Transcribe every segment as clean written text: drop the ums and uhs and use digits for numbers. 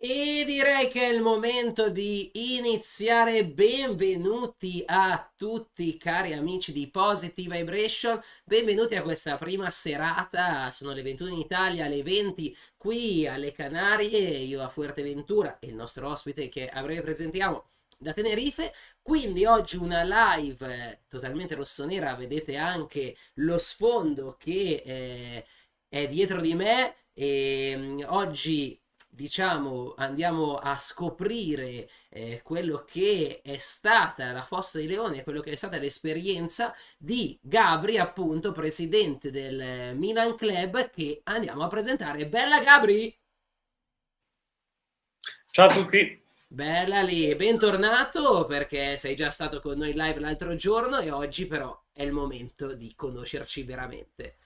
E direi che è il momento di iniziare. Benvenuti a tutti cari amici di Positive Vibration, benvenuti a questa prima serata. Sono le 21 in Italia, le 20 qui alle Canarie, io a Fuerteventura e il nostro ospite che a breve presentiamo da Tenerife. Quindi oggi una live totalmente rossonera, vedete anche lo sfondo che è dietro di me. E oggi diciamo, andiamo a scoprire quello che è stata la Fossa di Leone, quello che è stata l'esperienza di Gabri, appunto, presidente del Milan Club, che andiamo a presentare. Bella Gabri! Ciao a tutti. Bella lì, bentornato perché sei già stato con noi live l'altro giorno e oggi però è il momento di conoscerci veramente.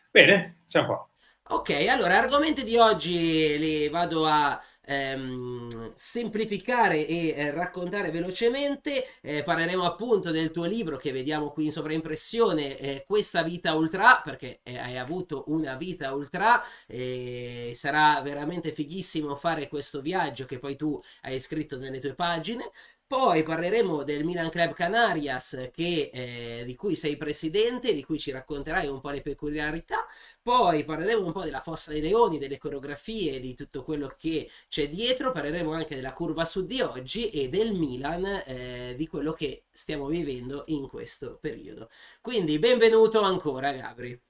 Bene, siamo qua. Ok, allora, argomenti di oggi li vado a semplificare e raccontare velocemente. Parleremo appunto del tuo libro che vediamo qui in sovraimpressione, Questa vita ultra, perché hai avuto una vita ultra, e sarà veramente fighissimo fare questo viaggio che poi tu hai scritto nelle tue pagine. Poi parleremo del Milan Club Canarias, di cui sei presidente, di cui ci racconterai un po' le peculiarità. Poi parleremo un po' della Fossa dei Leoni, delle coreografie, di tutto quello che c'è dietro. Parleremo anche della curva sud di oggi e del Milan, di quello che stiamo vivendo in questo periodo. Quindi benvenuto ancora, Gabri.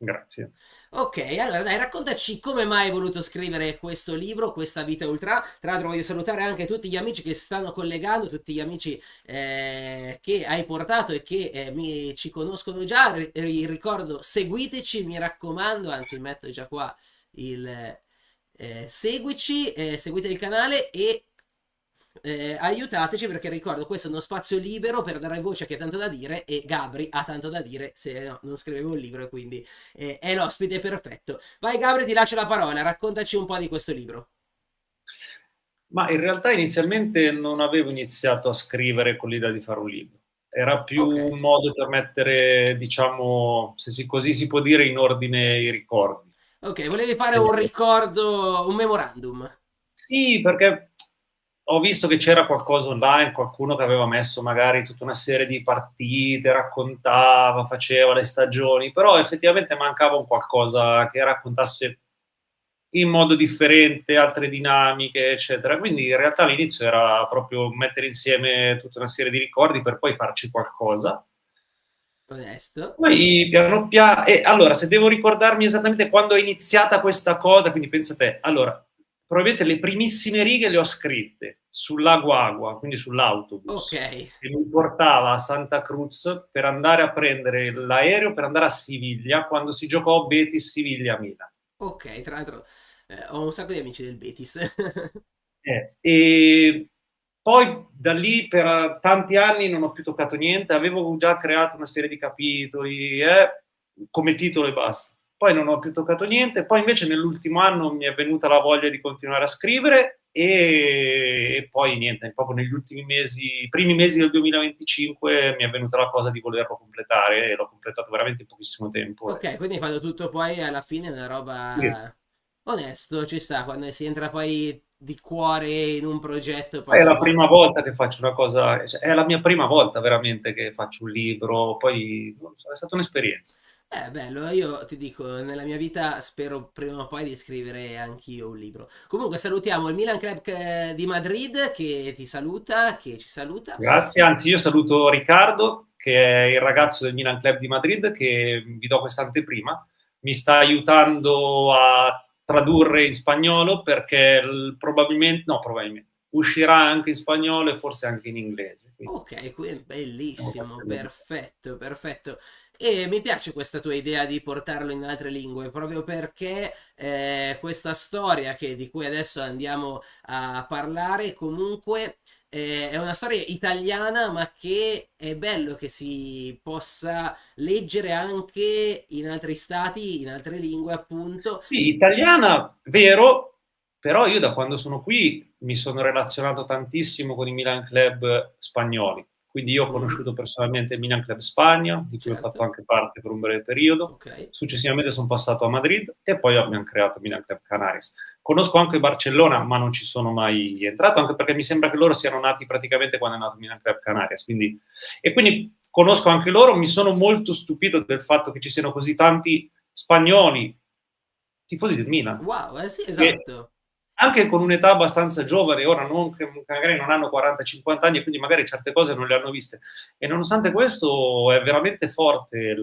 Grazie. Ok, allora dai, raccontaci come mai hai voluto scrivere questo libro, Questa vita ultra. Tra l'altro voglio salutare anche tutti gli amici che si stanno collegando, tutti gli amici che hai portato e che ci conoscono già. Ricordo, seguiteci, mi raccomando, anzi metto già qua il seguici, seguite il canale e aiutateci perché ricordo questo è uno spazio libero per dare voce a chi ha tanto da dire e Gabri ha tanto da dire se no non scrivevo un libro e quindi è l'ospite perfetto. Vai Gabri, ti lascio la parola, raccontaci un po' di questo libro. Ma in realtà inizialmente non avevo iniziato a scrivere con l'idea di fare un libro. Era più Ok, un modo per mettere, diciamo, così si può dire, in ordine i ricordi. ok, volevi fare un Eh, ricordo, un memorandum. Sì, perché ho visto che c'era qualcosa online, qualcuno che aveva messo magari tutta una serie di partite, raccontava, faceva le stagioni, però effettivamente mancava un qualcosa che raccontasse in modo differente, altre dinamiche, eccetera. Quindi in realtà all'inizio era proprio mettere insieme tutta una serie di ricordi per poi farci qualcosa. Onesto. Poi piano piano, e allora se devo ricordarmi esattamente quando è iniziata questa cosa, quindi pensa te, allora, probabilmente le primissime righe le ho scritte sul lago Agua, quindi Ok, sull'autobus, che mi portava a Santa Cruz per andare a prendere l'aereo per andare a Siviglia, quando si giocò Betis-Siviglia-Milan. ok, tra l'altro ho un sacco di amici del Betis. E poi da lì per tanti anni non ho più toccato niente, avevo già creato una serie di capitoli come titolo e basta. Poi non ho più toccato niente, poi invece nell'ultimo anno mi è venuta la voglia di continuare a scrivere e poi niente, proprio negli ultimi mesi, i primi mesi del 2025 mi è venuta la cosa di volerlo completare e l'ho completato veramente in pochissimo tempo. Ok, quindi hai fatto tutto poi alla fine una Sì. roba onesto, ci sta, quando si entra poi di cuore in un progetto, poi È la dopo... prima volta che faccio una cosa, cioè, è la mia prima volta veramente che faccio un libro, poi non so, è stata un'esperienza. Bello, io ti dico, nella mia vita spero prima o poi di scrivere anch'io un libro. Comunque salutiamo il Milan Club di Madrid che ti saluta, che ci saluta. Grazie, anzi io saluto Riccardo, che è il ragazzo del Milan Club di Madrid, che vi do questa anteprima, mi sta aiutando a tradurre in spagnolo perché probabilmente, no, probabilmente, uscirà anche in spagnolo e forse anche in inglese. Quindi, Ok, stiamo bellissimo, facendo questo. perfetto, perfetto. E mi piace questa tua idea di portarlo in altre lingue, proprio perché questa storia di cui adesso andiamo a parlare, comunque è una storia italiana, ma che è bello che si possa leggere anche in altri stati, in altre lingue, appunto. Sì, italiana, vero, però io da quando sono qui mi sono relazionato tantissimo con i Milan Club spagnoli, Quindi io ho conosciuto personalmente il Milan Club Spagna, di cui ho fatto certo, anche parte per un breve periodo. ok, Successivamente sono passato a Madrid e poi abbiamo creato il Milan Club Canaries. Conosco anche Barcellona, ma non ci sono mai entrato, anche perché mi sembra che loro siano nati praticamente quando è nato il Milan Club Canaries. Quindi conosco anche loro, mi sono molto stupito del fatto che ci siano così tanti spagnoli tifosi del Milan, wow, sì, che esatto. anche con un'età abbastanza giovane, ora non, che magari non hanno 40-50 anni e quindi magari certe cose non le hanno viste. E nonostante questo è veramente forte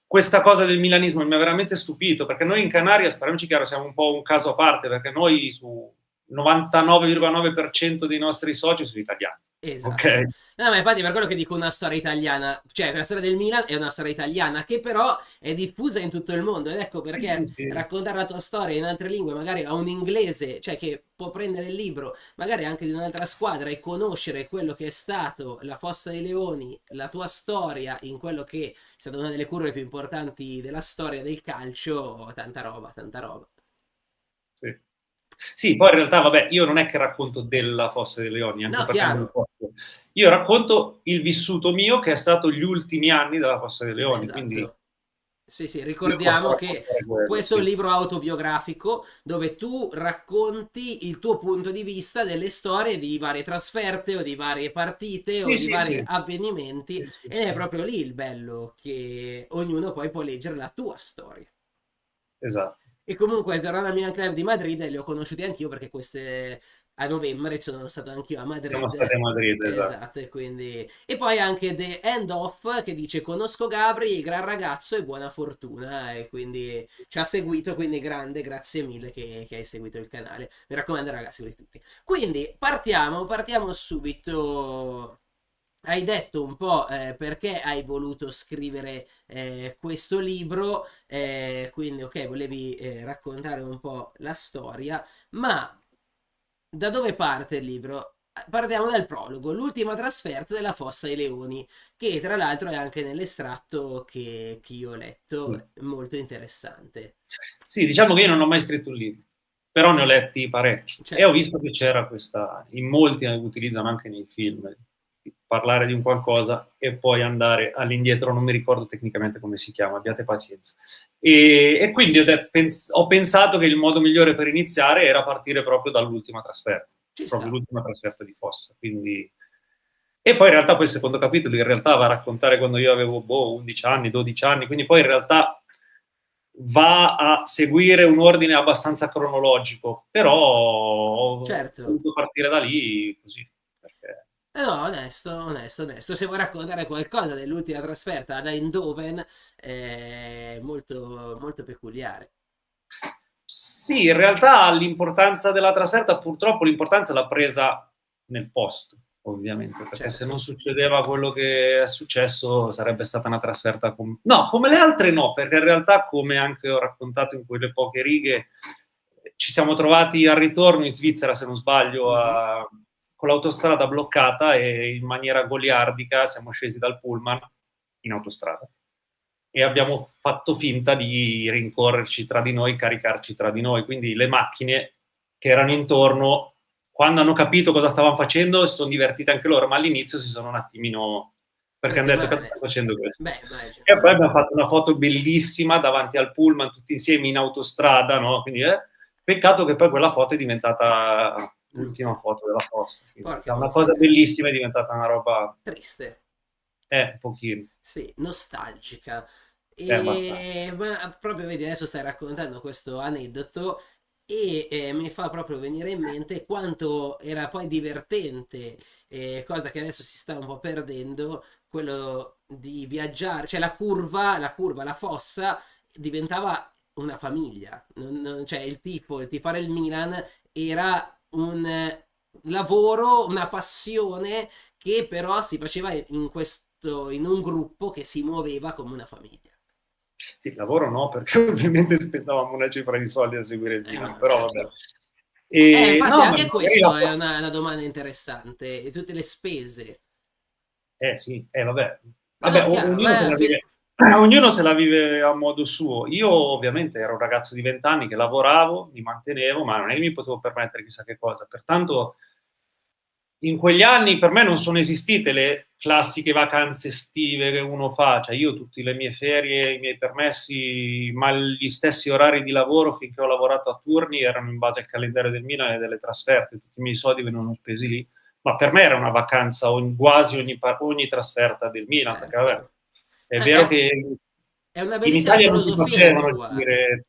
questa cosa del milanismo, mi ha veramente stupito, perché noi in Canaria, speriamoci chiaro, siamo un po' un caso a parte, perché noi su 99,9% dei nostri soci sono italiani. Esatto. Ok? No, ma infatti per quello che dico una storia italiana, cioè la storia del Milan è una storia italiana che però è diffusa in tutto il mondo ed ecco Sì, sì, perché sì. raccontare la tua storia in altre lingue, magari a un inglese, cioè che può prendere il libro, magari anche di un'altra squadra e conoscere quello che è stato la Fossa dei Leoni, la tua storia in quello che è stata una delle curve più importanti della storia del calcio, tanta roba, tanta roba. Sì. Sì, poi in realtà, vabbè, io non è che racconto della Fossa dei Leoni, anche No, perché non chiaro, posso. Io racconto il vissuto mio, che è stato gli ultimi anni della Fossa dei Leoni, quindi esatto. Sì, sì, io posso ricordiamo che raccontare quello, questo è un sì. libro autobiografico dove tu racconti il tuo punto di vista delle storie di varie trasferte o di varie partite o Sì, di sì, vari sì. avvenimenti Sì, sì, ed è sì. proprio lì il bello che ognuno poi può leggere la tua storia. Esatto. E comunque, tornando al Milan Club di Madrid, li ho conosciuti anch'io perché queste a novembre sono stato anch'io a Siamo stati a Madrid. Madrid, esatto. Esatto, e quindi. E poi anche The End Off che dice: Conosco Gabri, gran ragazzo e buona fortuna. E quindi ci ha seguito, quindi grande, grazie mille che hai seguito il canale. Mi raccomando, ragazzi, seguite tutti. Quindi partiamo subito. Hai detto un po' perché hai voluto scrivere questo libro, quindi ok, volevi raccontare un po' la storia, ma da dove parte il libro? Partiamo dal prologo, l'ultima trasferta della Fossa ai Leoni, che tra l'altro è anche nell'estratto che io ho Sì. letto, molto interessante. Sì, diciamo che io non ho mai scritto un libro, però ne ho letti parecchi e ho Certo, visto che c'era questa, in molti utilizzano anche nei film, parlare di un qualcosa e poi andare all'indietro, non mi ricordo tecnicamente come si chiama, abbiate pazienza. E quindi ho pensato che il modo migliore per iniziare era partire proprio dall'ultima trasferta, ci proprio sta. l'ultima trasferta di Fossa. Quindi. E poi in realtà poi il secondo capitolo in realtà va a raccontare quando io avevo 11 anni, 12 anni, quindi poi in realtà va a seguire un ordine abbastanza cronologico, però ho Certo. voluto partire da lì così, perché. No, onesto, onesto, onesto. Se vuoi raccontare qualcosa dell'ultima trasferta ad Eindhoven, è molto, molto peculiare. Sì, in realtà l'importanza della trasferta, purtroppo l'importanza l'ha presa nel posto, ovviamente, perché se non Certo. succedeva quello che è successo sarebbe stata una trasferta no, come le altre no, perché in realtà, come anche ho raccontato in quelle poche righe, ci siamo trovati al ritorno in Svizzera, se non sbaglio, Mhm. con l'autostrada bloccata e in maniera goliardica siamo scesi dal pullman in autostrada e abbiamo fatto finta di rincorrerci tra di noi, caricarci tra di noi. Quindi le macchine che erano intorno, quando hanno capito cosa stavamo facendo, si sono divertite anche loro, ma all'inizio si sono un attimino. Perché Prese hanno detto cosa male. stai facendo questo? Beh, immagino. E poi abbiamo fatto una foto bellissima davanti al pullman, tutti insieme in autostrada, no? Quindi, peccato che poi quella foto è diventata l'ultima L'ultimo. foto della fossa. Quindi, da Porca una cosa miseria. bellissima è diventata una roba, Triste. un pochino, Sì, nostalgica. abbastanza. Ma proprio vedi, adesso stai raccontando questo aneddoto e mi fa proprio venire in mente quanto era poi divertente, cosa che adesso si sta un po' perdendo, quello di viaggiare, cioè la fossa diventava una famiglia, cioè il tifare il Milan era un lavoro, una passione che però si faceva in un gruppo che si muoveva come una famiglia. Sì, il lavoro no, perché ovviamente spendavamo una cifra di soldi a seguire il Milan, No, però vabbè. certo. Infatti No, ma anche magari la questo è posso. una domanda interessante, e tutte le spese. Sì, vabbè. No, Vabbè, no, chiaro, ognuno se ma la vive, ognuno se la vive a modo suo. Io ovviamente ero un ragazzo di 20 anni che lavoravo, mi mantenevo, ma non è che mi potevo permettere chissà che cosa. Pertanto in quegli anni per me non sono esistite le classiche vacanze estive che uno fa, cioè io tutte le mie ferie, i miei permessi, ma gli stessi orari di lavoro finché ho lavorato a turni erano in base al calendario del Milan e delle trasferte, tutti i miei soldi venivano spesi lì, ma per me era una vacanza quasi ogni trasferta del Milan, perché vabbè, Certo. è vero È, che è una in bellissima Italia non si filosofia la facevano tua. gire,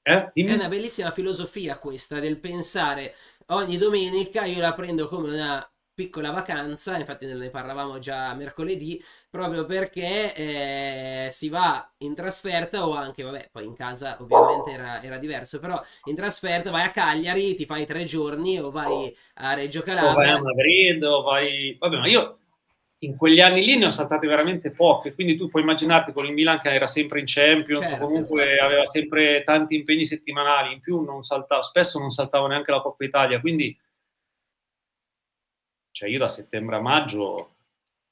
È dimmi? una bellissima filosofia questa del pensare ogni domenica io la prendo come una piccola vacanza, infatti ne parlavamo già mercoledì, proprio perché si va in trasferta o anche, vabbè, poi in casa ovviamente era diverso, però in trasferta vai a Cagliari, ti fai 3 giorni o vai a Reggio O vai a Calabria. Madrid, o vai... Vabbè, ma io in quegli anni lì ne ho saltate veramente poche, quindi tu puoi immaginarti con il Milan che era sempre in Champions o Certo, comunque infatti. aveva sempre tanti impegni settimanali, in più non saltava, spesso non saltavo neanche la Coppa Italia, quindi cioè io da settembre a maggio,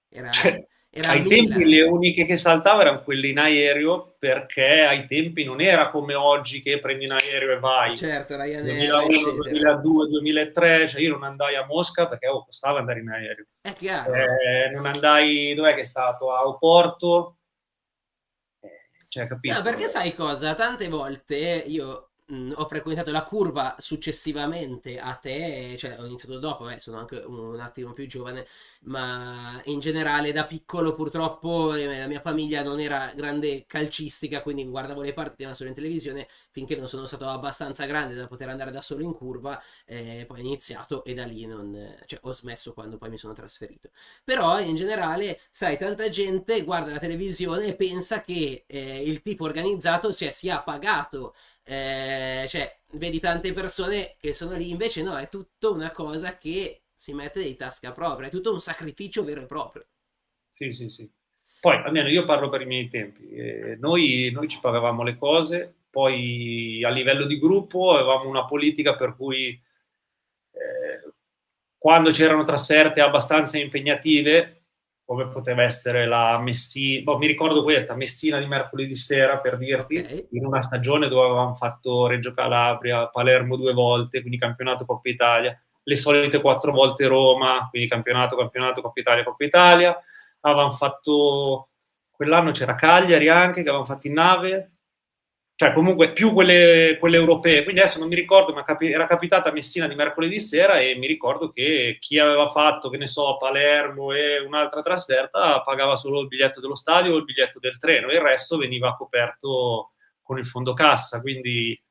Era, cioè, era a ai tempi le Milan. uniche che saltavo erano quelle in aereo, perché ai tempi non era come oggi che prendi in aereo e vai. Certo, Ryanair, 2001, eccetera. 2002, 2003, cioè io non andai a Mosca perché costava andare in aereo. È chiaro. Non andai, dov'è che è stato? A Oporto, cioè No, perché capito? sai cosa? Tante volte io ho frequentato la curva successivamente a te, cioè ho iniziato dopo, sono anche un attimo più giovane, ma in generale da piccolo purtroppo la mia famiglia non era grande calcistica, quindi guardavo le partite ma solo in televisione finché non sono stato abbastanza grande da poter andare da solo in curva, poi ho iniziato e da lì non, cioè, ho smesso quando poi mi sono trasferito. Però in generale, sai, tanta gente guarda la televisione e pensa che il tifo organizzato sia pagato. Cioè, vedi tante persone che sono lì, invece no, è tutta una cosa che si mette di tasca propria, è tutto un sacrificio vero e proprio. Sì, sì, sì. Poi, almeno io parlo per i miei tempi. Noi ci pagavamo le cose, poi a livello di gruppo avevamo una politica per cui quando c'erano trasferte abbastanza impegnative, come poteva essere la Messina, boh, mi ricordo questa, Messina di mercoledì sera, per Ok? dirti, in una stagione dove avevamo fatto Reggio Calabria, Palermo 2 volte, quindi campionato Coppa Italia, le solite 4 volte Roma, quindi campionato, campionato, Coppa Italia, Coppa Italia. Avevamo fatto, quell'anno c'era Cagliari anche, che avevamo fatto in nave, cioè comunque più quelle europee. Quindi adesso non mi ricordo, ma era capitata a Messina di mercoledì sera e mi ricordo che chi aveva fatto, che ne so, Palermo e un'altra trasferta pagava solo il biglietto dello stadio o il biglietto del treno, e il resto veniva coperto con il fondo cassa. Quindi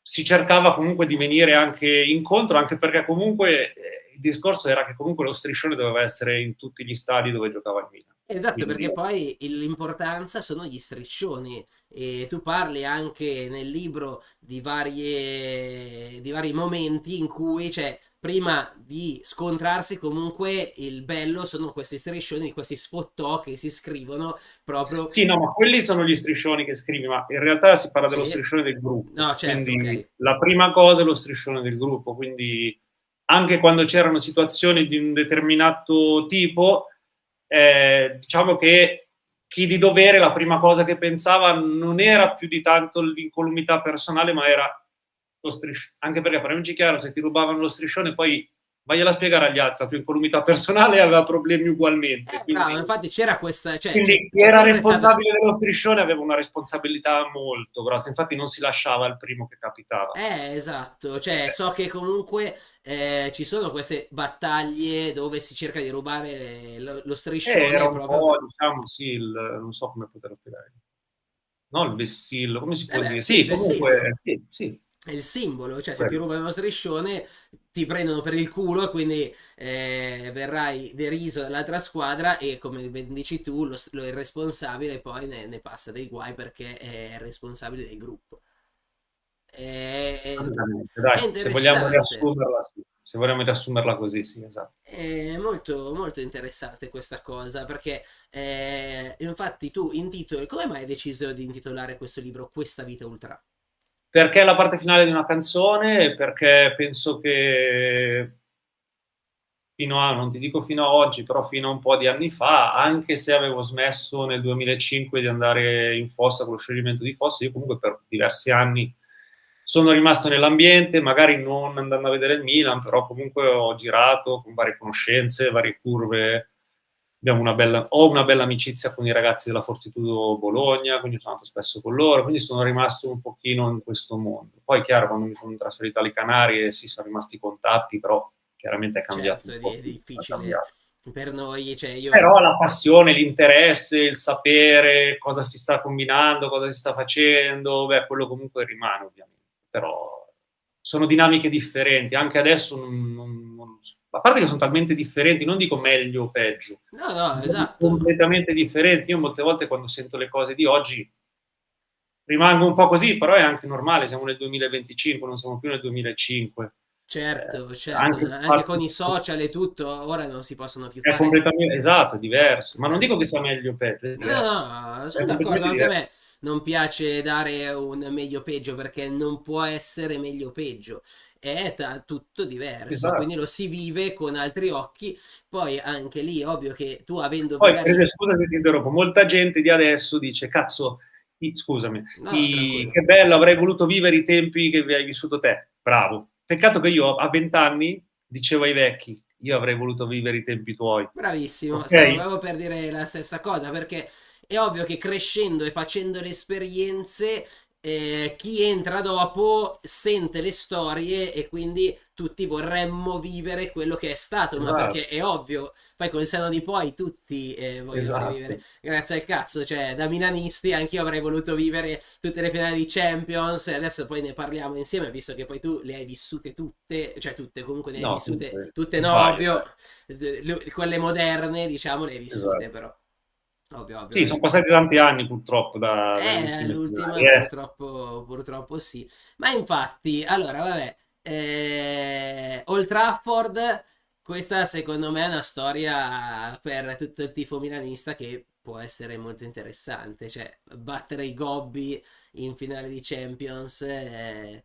si cercava comunque di venire anche incontro, anche perché comunque il discorso era che comunque lo striscione doveva essere in tutti gli stadi dove giocava il Milan. Esatto, Quindi perché poi l'importanza sono gli striscioni e tu parli anche nel libro di vari momenti in cui, cioè, prima di scontrarsi comunque il bello sono questi striscioni, questi sfottò che si scrivono proprio. sì, no, ma quelli sono gli striscioni che scrivi, ma in realtà si parla dello Sì, striscione del gruppo. no, certo, Quindi ok. la prima cosa è lo striscione del gruppo. Quindi anche quando c'erano situazioni di un determinato tipo, diciamo che chi di dovere la prima cosa che pensava non era più di tanto l'incolumità personale, ma era lo striscione. Anche perché, parliamoci chiaro, se ti rubavano lo striscione, poi vagliela a spiegare agli altri, la tua incolumità personale aveva problemi ugualmente. Bravo, Quindi infatti c'era questa, cioè quindi chi c'è era sempre stata. responsabile dello striscione aveva una responsabilità molto grossa, infatti non si lasciava il primo che capitava. Esatto, cioè Eh, so che comunque ci sono queste battaglie dove si cerca di rubare lo era striscione un proprio. po', diciamo, sì, non so come poterlo spiegare. No, il vessillo, come si può Beh, dire? sì, il Sì, comunque, vessillo sì, sì, è il simbolo, cioè se ti quello. rubano lo striscione ti prendono per il culo e quindi verrai deriso dall'altra squadra e come ben dici tu, il responsabile poi ne passa dei guai perché è il responsabile del gruppo. È, Assolutamente. è Dai, se vogliamo interessante. riassumerla, sì. Se vogliamo riassumerla così, sì, esatto. È molto, molto interessante questa cosa perché infatti tu intitoli, come mai hai deciso di intitolare questo libro Questa vita ultra? Perché è la parte finale di una canzone, perché penso che fino a, non ti dico fino a oggi, però fino a un po' di anni fa, anche se avevo smesso nel 2005 di andare in fossa con lo scioglimento di fossa, io comunque per diversi anni sono rimasto nell'ambiente, magari non andando a vedere il Milan, però comunque ho girato con varie conoscenze, varie curve. Ho una bella amicizia con i ragazzi della Fortitudo Bologna, quindi sono andato spesso con loro, quindi sono rimasto un pochino in questo mondo. Poi, chiaro, quando mi sono trasferito alle Canarie, sì, sono rimasti i contatti, però chiaramente è cambiato Certo, un è po'. È difficile cambiato. per noi, cioè io... Però la passione, l'interesse, il sapere cosa si sta combinando, cosa si sta facendo, beh, quello comunque rimane ovviamente. Però sono dinamiche differenti. Anche adesso, a parte che sono talmente differenti, non dico meglio o peggio, No, no, sono esatto. completamente differenti. Io molte volte quando sento le cose di oggi rimango un po' così, però è anche normale, siamo nel 2025, non siamo più nel 2005. Certo, certo, Anche il anche con fatto i social e tutto, ora non si possono più è fare. completamente esatto, è diverso, ma non an- dico che sia meglio o peggio, è No, diverso. no, no, È sono d'accordo, completamente anche a diverso. me non piace dare un meglio peggio perché non può essere meglio peggio, è tutto diverso, quindi Esatto. lo si vive con altri occhi, poi anche lì ovvio che tu avendo Poi, per magari... esempio, scusa se ti interrompo, molta gente di adesso dice, cazzo, scusami, No, tranquillo. che bello, avrei voluto vivere i tempi che hai vissuto te. Bravo. Peccato che io a 20 anni dicevo ai vecchi, io avrei voluto vivere i tempi tuoi. Bravissimo, stavo Ok? proprio per dire la stessa cosa, perché è ovvio che crescendo e facendo le esperienze, chi entra dopo sente le storie e quindi tutti vorremmo vivere quello che è stato, ma Esatto, perché è ovvio, poi col senno di poi tutti vogliono rivivere, esatto. grazie al cazzo, cioè da milanisti anche io avrei voluto vivere tutte le finali di Champions e adesso poi ne parliamo insieme, visto che poi tu le hai vissute tutte, cioè tutte comunque ne hai No, vissute, comunque, tutte un no, paio, ovvio quelle moderne, diciamo, le hai vissute, esatto. però. Ovvio, ovvio. Sì, sono passati tanti anni purtroppo dalle ultime L'ultima finali. purtroppo, purtroppo sì. Ma infatti, allora, vabbè, Old Trafford, questa secondo me è una storia per tutto il tifo milanista che può essere molto interessante. Cioè, battere i Gobbi in finale di Champions,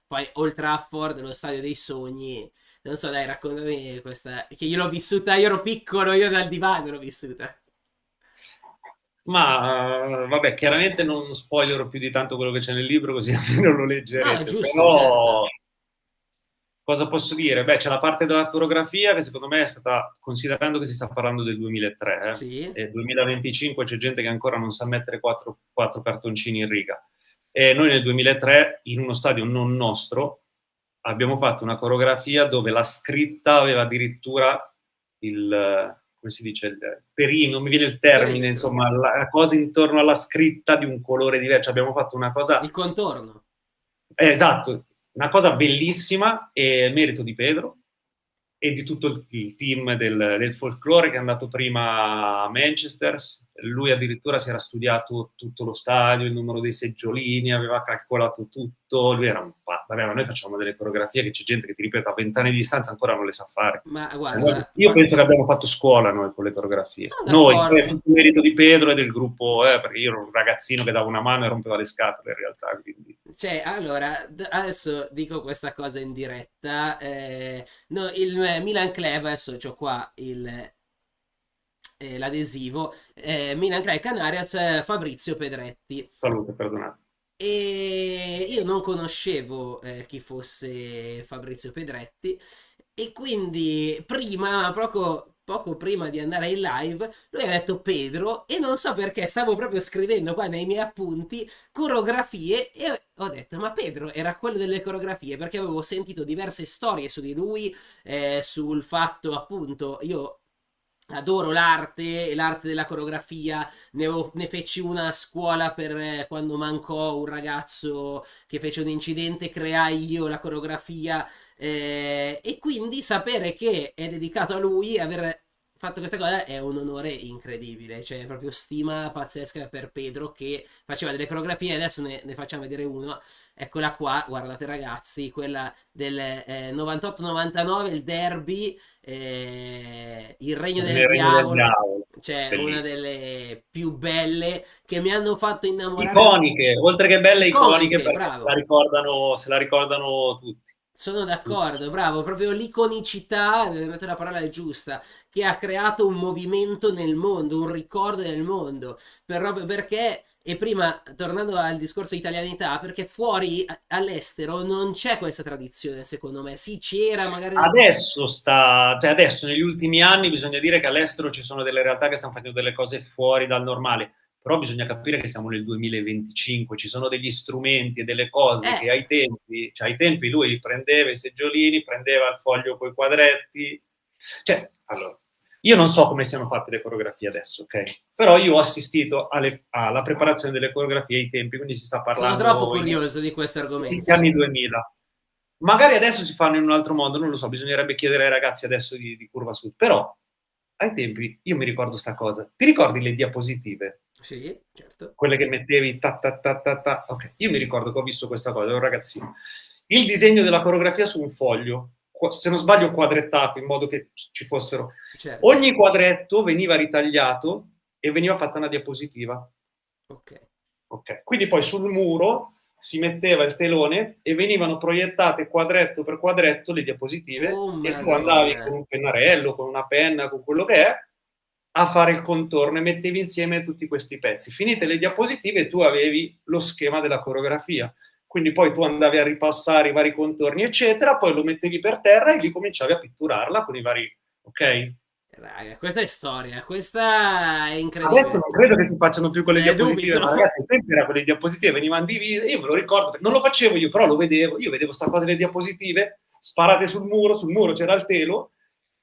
poi Old Trafford, lo stadio dei sogni. Non so, dai, raccontami questa, che io l'ho vissuta, io ero piccolo, io dal divano l'ho vissuta. Ma vabbè, chiaramente non spoilerò più di tanto quello che c'è nel libro, così almeno lo No, è leggerete. giusto, certo. Però cosa posso dire? Beh, c'è la parte della coreografia che secondo me è stata, considerando che si sta parlando del 2003, Sì. e 2025 c'è gente che ancora non sa mettere quattro cartoncini in riga. E noi nel 2003, in uno stadio non nostro, abbiamo fatto una coreografia dove la scritta aveva addirittura come si dice, il perino, non mi viene il termine, Perimetro. insomma, la cosa intorno alla scritta di un colore diverso. Cioè, abbiamo fatto una cosa, Il contorno. esatto, una cosa bellissima e merito di Pedro e di tutto il team del folklore che è andato prima a Manchester. Lui addirittura si era studiato tutto lo stadio, il numero dei seggiolini, aveva calcolato tutto. Lui era un vabbè, ma noi facciamo delle coreografie che c'è gente che ti ripeto a 20 anni di distanza ancora non le sa fare. Ma Cioè, guarda, io penso che abbiamo fatto scuola noi con le coreografie. sono Noi, poi è d'accordo. tutto il merito di Pedro e del gruppo, perché io ero un ragazzino che dava una mano e rompeva le scatole in realtà. Quindi. Cioè, allora, adesso dico questa cosa in diretta. No, il Milan Club, adesso c'ho qua l'adesivo. Milan Club Canarias, Fabrizio Pedretti. Salute, perdonate. E io non conoscevo chi fosse Fabrizio Pedretti e quindi prima, poco prima di andare in live, lui ha detto Pedro e non so perché stavo proprio scrivendo qua nei miei appunti coreografie e ho detto ma Pedro era quello delle coreografie perché avevo sentito diverse storie su di lui, sul fatto appunto io... Adoro l'arte, l'arte della coreografia, ne feci una a scuola per quando mancò un ragazzo che fece un incidente, creai io la coreografia e quindi sapere che è dedicato a lui, aver fatto questa cosa è un onore incredibile, cioè proprio stima pazzesca per Pedro che faceva delle coreografie, adesso ne facciamo vedere uno, eccola qua, guardate ragazzi, quella del 98-99, il derby, il regno del Nel regno del diavolo, diavolo, cioè una bellissimo. delle più belle che mi hanno fatto innamorare Iconiche, oltre che belle, iconiche iconiche, perché bravo. se la ricordano tutti. Sono d'accordo, bravo, proprio l'iconicità, la parola è giusta, che ha creato un movimento nel mondo, un ricordo nel mondo, proprio perché, e prima, tornando al discorso italianità, perché fuori, all'estero, non c'è questa tradizione, secondo me, sì, c'era magari nel... Cioè adesso negli ultimi anni bisogna dire che all'estero ci sono delle realtà che stanno facendo delle cose fuori dal normale, però bisogna capire che siamo nel 2025, ci sono degli strumenti e delle cose Eh, che ai tempi lui prendeva i seggiolini, prendeva il foglio con i quadretti, cioè, allora, io non so come siano fatte le coreografie adesso, ok? Però io ho assistito alla preparazione delle coreografie ai tempi, quindi si sta sono troppo parlando curioso di questo inizi argomento, anni 2000. Magari adesso si fanno in un altro modo, non lo so, bisognerebbe chiedere ai ragazzi adesso di Curva Sud, però ai tempi io mi ricordo sta cosa. Ti ricordi le diapositive? Sì, certo, Quelle che mettevi ta ta ta ta ta. Ok, io mi ricordo che ho visto questa cosa, ero un ragazzino. Il disegno della coreografia su un foglio, se non sbaglio quadrettato, in modo che ci fossero... certo, Ogni quadretto veniva ritagliato e veniva fatta una diapositiva. ok. Ok, quindi poi sul muro si metteva il telone e venivano proiettate quadretto per quadretto le diapositive Oh, e tu andavi con Madonna. un pennarello, con una penna, con quello che è, a fare il contorno e mettevi insieme tutti questi pezzi. Finite le diapositive tu avevi lo schema della coreografia. Quindi poi tu andavi a ripassare i vari contorni, eccetera, poi lo mettevi per terra e lì cominciavi a pitturarla con i vari... Ok? Raga, questa è storia, questa è Adesso incredibile. non credo che si facciano più con le Ne diapositive, dubito. ma ragazzi, ai tempi era con le diapositive, venivano divise, io me lo ricordo, non lo facevo io, però lo vedevo, io vedevo sta cosa delle diapositive sparate sul muro c'era il telo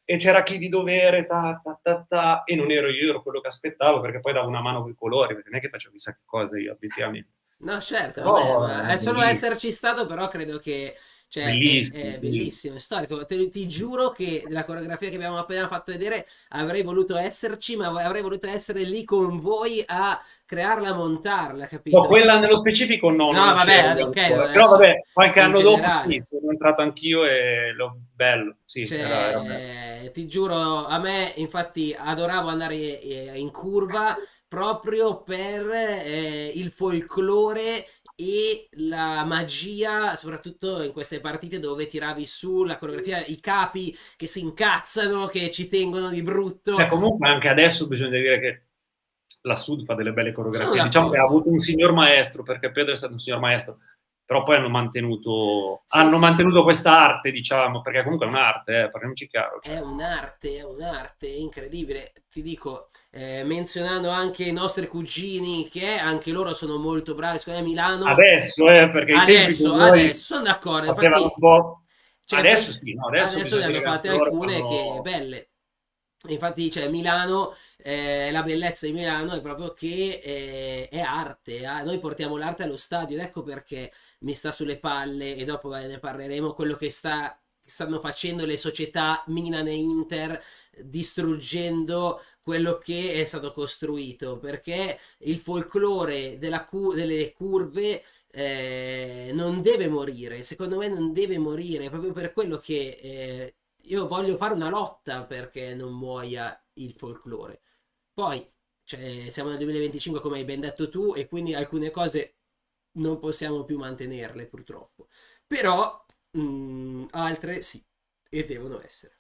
e c'era chi di dovere, ta, ta, ta, ta, e non ero io, ero quello che aspettavo, perché poi davo una mano con i colori, perché non è che facevo chissà che cosa io, obiettivamente. No, certo, vabbè, Però ma è solo bellissimo, esserci stato, però credo che, cioè, bellissimo, è sì. bellissimo, è storico. Ti giuro che la coreografia che abbiamo appena fatto vedere avrei voluto esserci, ma avrei voluto essere lì con voi a crearla, montarla, No, capito? quella nello specifico no, No, non c'ero vabbè, io ok, ancora. Però adesso vabbè, qualche in anno dopo sì, generale. sono entrato anch'io e l'ho bello, sì, era bello. Ti giuro, a me infatti adoravo andare in curva proprio per il folklore e la magia, soprattutto in queste partite dove tiravi su la coreografia, i capi che si incazzano, che ci tengono di brutto. Comunque anche adesso bisogna dire che la Sud fa delle belle Sono coreografie. Diciamo che ha d'accordo. avuto un signor maestro, perché Pedro è stato un signor maestro, però poi Sì, hanno sì. mantenuto questa arte, diciamo, perché comunque è un'arte, parliamoci chiaro. Cioè. È un'arte incredibile. Ti dico, menzionando anche i nostri cugini, che anche loro sono molto bravi. Secondo me Milano, Adesso, perché ai tempi con adesso, noi sono d'accordo. facevano Infatti, un po'... cioè, Adesso sì, no, adesso adesso ne bisogna hanno dire che fatte anche loro alcune che fanno... belle. Infatti, cioè, Milano, la bellezza di Milano è proprio che è arte. Noi portiamo l'arte allo stadio ed ecco perché mi sta sulle palle e dopo ne parleremo quello che stanno facendo le società Milan e Inter distruggendo quello che è stato costruito perché il folklore delle curve non deve morire, secondo me non deve morire proprio per quello che io voglio fare una lotta perché non muoia il folklore. Poi, cioè, siamo nel 2025 come hai ben detto tu e quindi alcune cose non possiamo più mantenerle purtroppo. Però altre sì, e devono essere.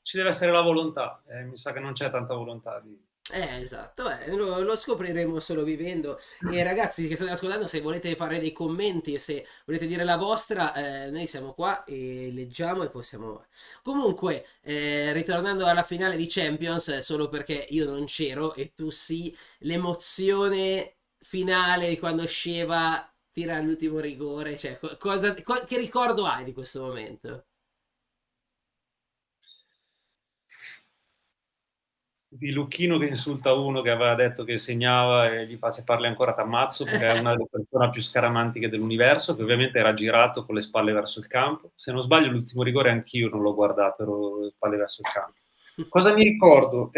Ci deve essere la volontà, mi sa che non c'è tanta volontà di... Esatto, lo scopriremo solo vivendo. E ragazzi che state ascoltando, se volete fare dei commenti e se volete dire la vostra, noi siamo qua e leggiamo e possiamo. Comunque, ritornando alla finale di Champions, solo perché io non c'ero e tu sì, l'emozione finale di quando Sheva tira l'ultimo rigore, cioè, che ricordo hai di questo momento? Di Lucchino che insulta uno che aveva detto che segnava e gli fa se parli ancora t'ammazzo perché è una delle persone più scaramantiche dell'universo, che ovviamente era girato con le spalle verso il campo. Se non sbaglio l'ultimo rigore anch'io non l'ho guardato, ero con le spalle verso il campo. Cosa mi ricordo?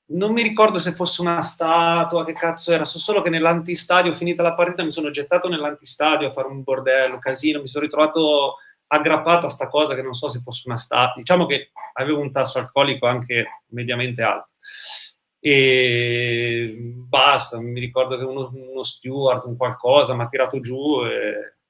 Non mi ricordo se fosse una statua, che cazzo era, so solo che nell'antistadio, finita la partita, mi sono gettato nell'antistadio a fare un bordello, un casino, mi sono ritrovato aggrappato a sta cosa che non so se fosse una statua. Diciamo che avevo un tasso alcolico anche mediamente alto. E basta, mi ricordo che uno steward, un qualcosa, mi ha tirato giù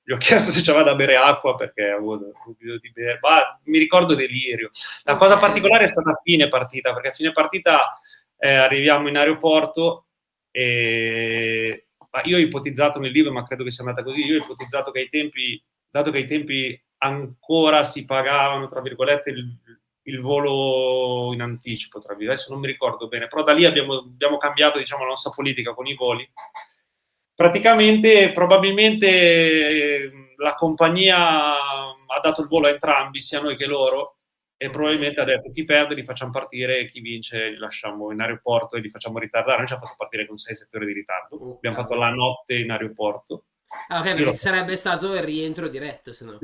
Gli ho chiesto se c'aveva da bere acqua perché avevo bisogno di bere. Ma mi ricordo delirio. La cosa Ok. particolare è stata a fine partita, perché a fine partita arriviamo in aeroporto e io ho ipotizzato nel libro, ma credo che sia andata così, io ho ipotizzato che ai tempi, dato che ai tempi ancora si pagavano, tra virgolette, il volo in anticipo, tra virgolette, adesso non mi ricordo bene, però da lì abbiamo cambiato, diciamo, la nostra politica con i voli. Praticamente, probabilmente la compagnia ha dato il volo a entrambi, sia noi che loro, e Ok. probabilmente ha detto chi perde li facciamo partire e chi vince li lasciamo in aeroporto e li facciamo ritardare. Noi ci ha fatto partire con 6-7 ore di ritardo. Oh, Abbiamo fatto cavolo. la notte in aeroporto. Ah, ok, Io perché l'ho ci fatto, sarebbe stato il rientro diretto, se no.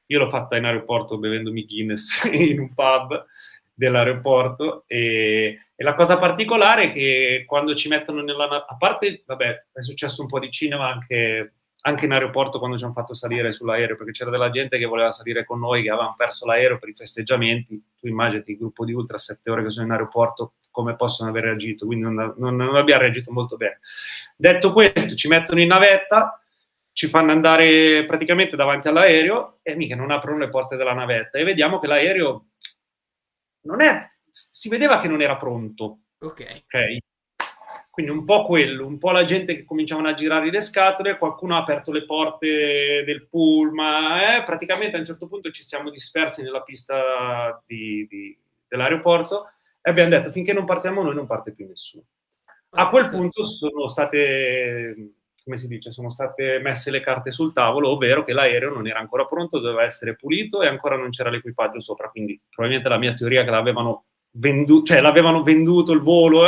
io l'ho fatta in aeroporto bevendomi Guinness in un pub dell'aeroporto e la cosa particolare è che quando ci mettono a parte, vabbè, è successo un po' di cinema anche in aeroporto quando ci hanno fatto salire sull'aereo, perché c'era della gente che voleva salire con noi, che avevano perso l'aereo per i festeggiamenti. Tu immaginati il gruppo di ultra 7 ore che sono in aeroporto, come possono aver reagito, quindi non abbiamo reagito molto bene. Detto questo, ci mettono in navetta, ci fanno andare praticamente davanti all'aereo e mica non aprono le porte della navetta e vediamo che l'aereo non è, si vedeva che non era pronto, Ok. ok? Quindi un po' quello, un po' la gente che cominciavano a girare le scatole, qualcuno ha aperto le porte del pullman, praticamente a un certo punto ci siamo dispersi nella pista dell'aeroporto e abbiamo detto finché non partiamo noi non parte più nessuno. A quel Onesto. punto sono state, come si dice, sono state messe le carte sul tavolo, ovvero che l'aereo non era ancora pronto, doveva essere pulito e ancora non c'era l'equipaggio sopra, quindi probabilmente la mia teoria che l'avevano venduto il volo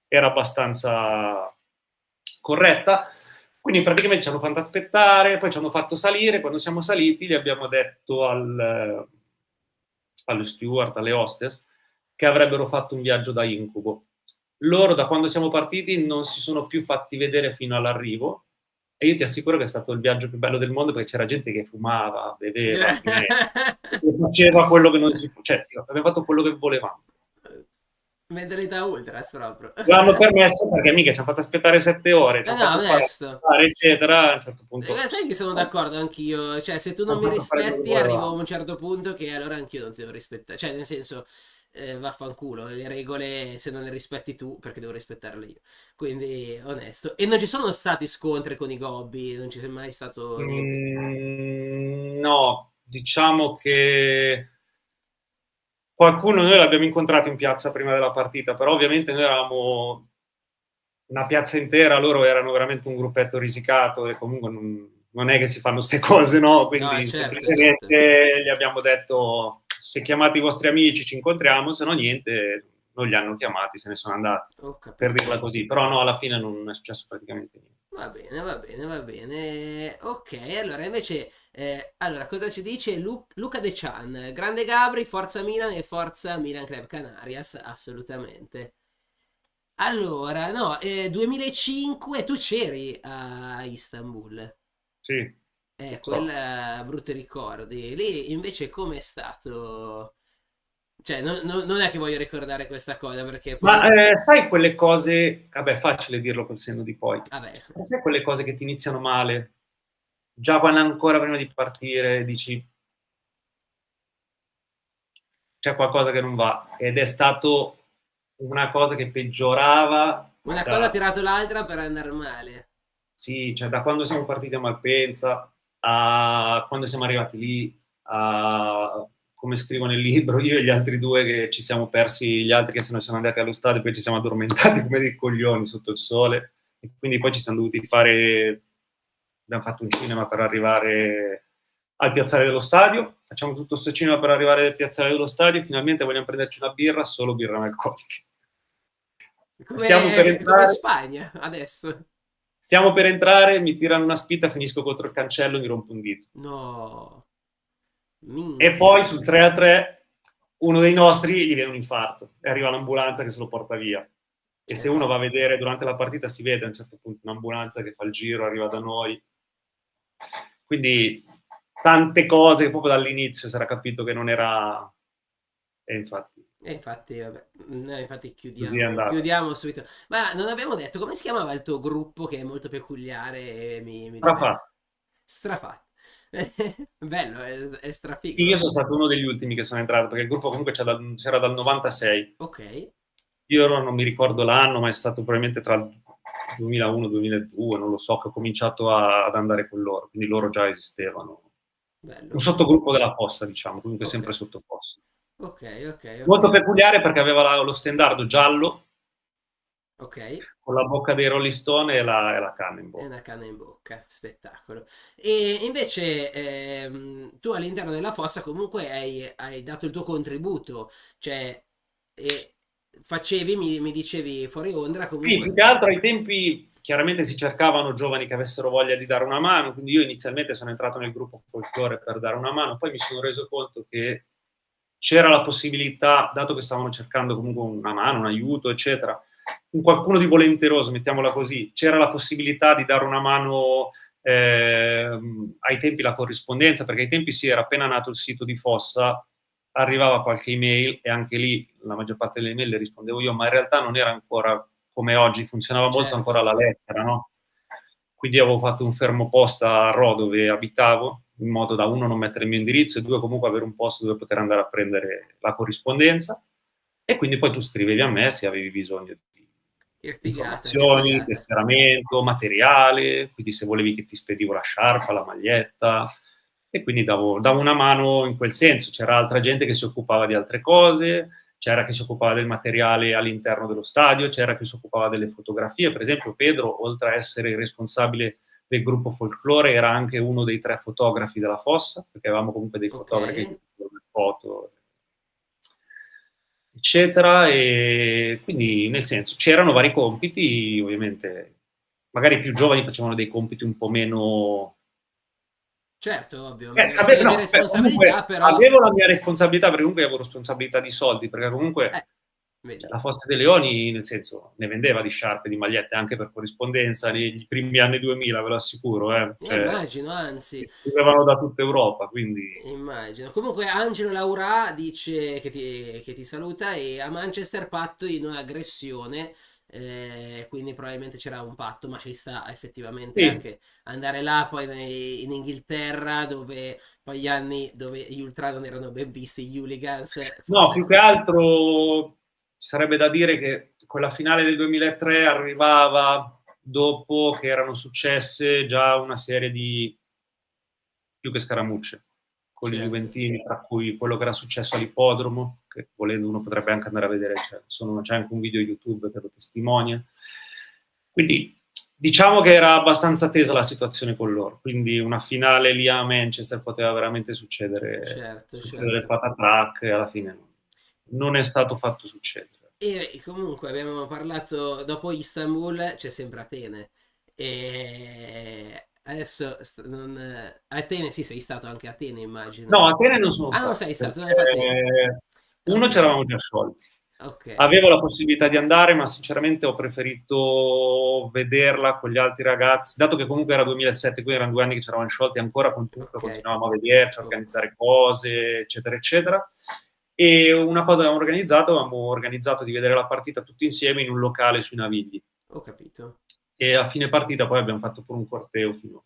era abbastanza corretta. Quindi praticamente ci hanno fatto aspettare, poi ci hanno fatto salire, quando siamo saliti gli abbiamo detto allo steward, alle hostess, che avrebbero fatto un viaggio da incubo. Loro da quando siamo partiti non si sono più fatti vedere fino all'arrivo e io ti assicuro che è stato il viaggio più bello del mondo perché c'era gente che fumava, beveva, faceva quello che non si cioè sì, abbiamo fatto quello che volevamo. Mentalità ultras proprio. L'hanno permesso perché mica ci hanno fatto aspettare 7 ore, ci No, hanno no, fatto onesto. fare eccetera, a un certo punto Sai che sono d'accordo anch'io, cioè se tu non hanno mi fatto fare quello che rispetti arrivo a volevamo. un certo punto che allora anch'io non ti devo rispettare, cioè nel senso vaffanculo, le regole se non le rispetti tu perché devo rispettarle io, quindi onesto. E non ci sono stati scontri con i gobbi, non ci è mai stato niente. No, diciamo che qualcuno noi l'abbiamo incontrato in piazza prima della partita, però ovviamente noi eravamo una piazza intera, loro erano veramente un gruppetto risicato e comunque non è che si fanno queste cose, no? No, Quindi certo, esatto. semplicemente gli abbiamo detto se chiamate i vostri amici ci incontriamo, se no niente, non li hanno chiamati, se ne sono andati, Ho per capito. dirla così. Però no, alla fine non è successo praticamente niente. Va bene, va bene, va bene. Ok, allora invece, allora cosa ci dice Luca De Chan? Grande Gabri, Forza Milan e Forza Milan Club Canarias, assolutamente. Allora, no, 2005 tu c'eri a Istanbul. Sì, purtroppo. Quella brutti ricordi. Lì invece com'è stato? Cioè, non è che voglio ricordare questa cosa perché poi... Ma sai quelle cose, vabbè, è facile dirlo col senno di poi, Vabbè, ma sai quelle cose che ti iniziano male, già quando ancora prima di partire dici c'è qualcosa che non va, ed è stato una cosa che peggiorava una cosa ha tirato l'altra per andare male. sì, cioè da quando siamo partiti a Malpensa a quando siamo arrivati lì, a come scrivo nel libro, io e gli altri due che ci siamo persi, gli altri che se ne sono andati allo stadio, poi ci siamo addormentati come dei coglioni sotto il sole, e quindi poi ci siamo dovuti fare, abbiamo fatto un cinema per arrivare al piazzale dello stadio, facciamo tutto questo cinema per arrivare al piazzale dello stadio, finalmente vogliamo prenderci una birra, solo birra analcolica. Stiamo per Come in entrare, Spagna adesso. mi tirano una spita, finisco contro il cancello e mi rompo un dito. No, E minchia. poi sul 3-3 uno dei nostri gli viene un infarto e arriva l'ambulanza che se lo porta via. E se uno va a Certo. vedere durante la partita si vede a un certo punto un'ambulanza che fa il giro, arriva da noi. Quindi tante cose che proprio dall'inizio si era capito che non era... E infatti E infatti, vabbè, infatti così è chiudiamo, andata. chiudiamo subito. Ma non abbiamo detto come si chiamava il tuo gruppo che è molto peculiare e mi Rafa, diverte. Strafatto. Bello, è Sì, io strafigo. sono stato uno degli ultimi che sono entrato, perché il gruppo comunque c'era dal 96. Ok, Io ora non mi ricordo l'anno, ma è stato probabilmente tra il 2001 e il 2002, non lo so, che ho cominciato ad andare con loro, quindi loro già esistevano. Un bello. sottogruppo della Fossa, diciamo, comunque Ok, sempre sotto Fossa. ok, ok, ok, Molto peculiare perché aveva lo stendardo giallo ok. con la bocca dei Rolling Stone e la canna in E bocca. una canna in bocca, spettacolo. E invece tu all'interno della fossa comunque hai dato il tuo contributo, cioè e facevi, mi dicevi fuori onda Sì, più comunque. che altro ai tempi chiaramente si cercavano giovani che avessero voglia di dare una mano, quindi io inizialmente sono entrato nel gruppo folklore per dare una mano, poi mi sono reso conto che c'era la possibilità, dato che stavano cercando comunque una mano, un aiuto, eccetera, un qualcuno di volenteroso, mettiamola così, c'era la possibilità di dare una mano ai tempi la corrispondenza, perché ai tempi sì, era appena nato il sito di Fossa, arrivava qualche email e anche lì la maggior parte delle email le rispondevo io, ma in realtà non era ancora come oggi, funzionava molto Certo, ancora la ovvio. lettera, no? Quindi avevo fatto un fermo posta a Rho dove abitavo, in modo da uno non mettere il mio indirizzo e due comunque avere un posto dove poter andare a prendere la corrispondenza e quindi poi tu scrivevi a me se avevi bisogno di Che figata, che informazioni, figata. tesseramento, materiale, quindi se volevi che ti spedivo la sciarpa, la maglietta, e quindi davo una mano in quel senso. C'era altra gente che si occupava di altre cose, c'era chi si occupava del materiale all'interno dello stadio, c'era chi si occupava delle fotografie. Per esempio, Pedro, oltre a essere il responsabile del gruppo folklore, era anche uno dei 3 fotografi della Fossa, perché avevamo comunque dei Ok. fotografi che facevano le foto, eccetera. E quindi, nel senso, c'erano vari compiti, ovviamente, magari i più giovani facevano dei compiti un po' meno Certo, ovvio, meno no, responsabilità, comunque però avevo la mia responsabilità, perché comunque avevo responsabilità di soldi, perché comunque eh, vedi. la Fossa dei Leoni, nel senso, ne vendeva di sciarpe, di magliette anche per corrispondenza negli primi anni 2000, ve lo assicuro, cioè, Immagino, anzi. scrivevano da tutta Europa, quindi Immagino. Comunque Angelo Laura dice che ti saluta e a Manchester patto in un'aggressione, quindi probabilmente c'era un patto, ma ci sta effettivamente sì. anche andare là poi in Inghilterra dove poi gli anni dove gli ultra non erano ben visti, gli hooligans No, più forse che altro sarebbe da dire che quella finale del 2003 arrivava dopo che erano successe già una serie di più che scaramucce con gli certo. Juventini, tra cui quello che era successo all'ippodromo, che volendo uno potrebbe anche andare a vedere, c'è anche un video YouTube che lo testimonia. Quindi diciamo che era abbastanza tesa la situazione con loro, quindi una finale lì a Manchester poteva veramente Certo, succedere certo. patatrac e alla fine non è stato fatto succedere. E comunque abbiamo parlato dopo Istanbul, c'è sempre Atene. E adesso Atene, sì, sei stato anche a Atene, No, immagino. a Atene non sono Ah, non stato, sei stato, no, infatti. perché uno ci Ok, eravamo già sciolti. ok, Avevo la possibilità di andare, ma sinceramente ho preferito vederla con gli altri ragazzi, dato che comunque era 2007, quindi erano 2 anni che ci eravamo sciolti, ancora comunque ok. continuavamo a vederci, a Oh, organizzare cose, eccetera, eccetera. E una cosa che avevamo organizzato di vedere la partita tutti insieme in un locale sui Navigli. ho capito, E a fine partita poi abbiamo fatto pure un corteo fino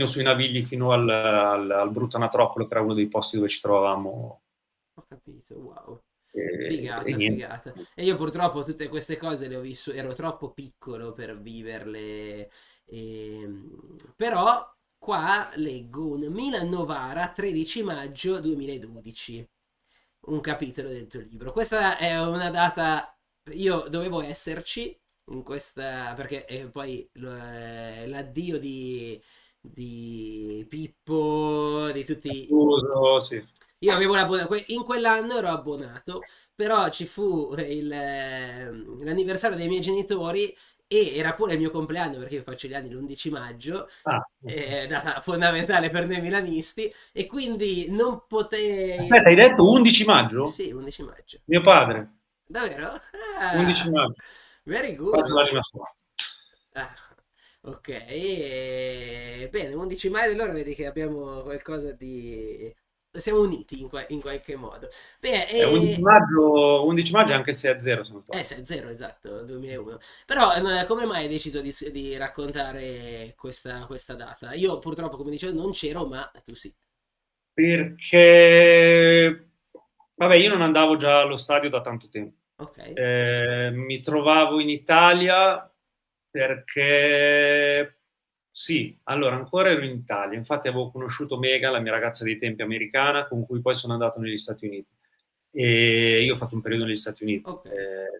sui Navigli, fino al Brutto Anatroccolo, che era uno dei posti dove ci trovavamo. ho capito, wow. E Figata, niente. figata. E io purtroppo tutte queste cose le ho vissute, ero troppo piccolo per viverle. Però qua leggo un Milan-Novara 13 maggio 2012, un capitolo del tuo libro. Questa è una data, io dovevo esserci in questa, perché poi l'addio di Pippo, di tutti. Uso, sì. Io avevo l'abbonato, in quell'anno ero abbonato, però ci fu l'anniversario dei miei genitori e era pure il mio compleanno perché io faccio gli anni l'11 maggio, Ah, data fondamentale per noi milanisti, e quindi non aspetta, potei. hai detto 11 maggio? Sì, 11 maggio. Mio padre, Davvero? 11 Ah, maggio. very Pace good. l'anima sua. Ah, ok, bene, 11 maggio allora vedi che abbiamo qualcosa siamo uniti in qualche modo. Beh, 11 maggio è anche il 6-0, se non sbaglio. 6-0, esatto, 2001. Però come mai hai deciso di raccontare questa data? Io purtroppo, come dicevo, non c'ero, ma tu sì. Perché, vabbè, io non andavo già allo stadio da tanto tempo. Ok, Mi trovavo in Italia perché, sì, allora ancora ero in Italia, infatti avevo conosciuto Megan, la mia ragazza dei tempi americana, con cui poi sono andato negli Stati Uniti. E io ho fatto un periodo negli Stati Uniti ok.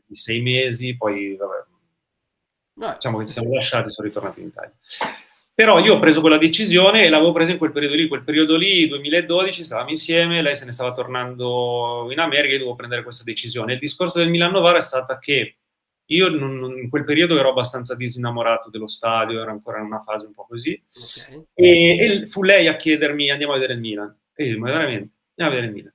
di 6 mesi, poi vabbè, No, diciamo che ci siamo lasciati e sono ritornato in Italia. Però io ho preso quella decisione e l'avevo presa in quel periodo lì, 2012, stavamo insieme, lei se ne stava tornando in America e io dovevo prendere questa decisione. Il discorso del Milan-Novara è stata che io in quel periodo ero abbastanza disinnamorato dello stadio, ero ancora in una fase un po' così, ok. e fu lei a chiedermi andiamo a vedere il Milan. E io, ma veramente, andiamo a vedere il Milan.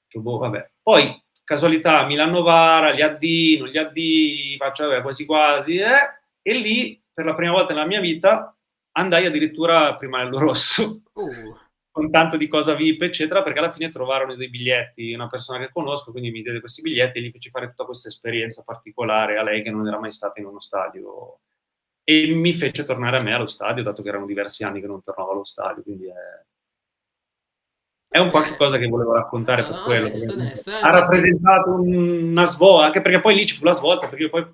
Cioè, boh, vabbè. Poi, casualità, Milan-Novara, gli addii, non gli addii, faccio vabbè, quasi quasi, e lì, per la prima volta nella mia vita, andai addirittura al Primaello Rosso, Uh, con tanto di cosa VIP, eccetera, perché alla fine trovarono dei biglietti, una persona che conosco, quindi mi diede questi biglietti e gli feci fare tutta questa esperienza particolare a lei che non era mai stata in uno stadio e mi fece tornare a me allo stadio, dato che erano diversi anni che non tornavo allo stadio, quindi è un ok. qualche cosa che volevo raccontare No, per no, quello, onesto, perché onesto. ha Infatti, rappresentato una svolta, anche perché poi lì ci fu la svolta, perché io poi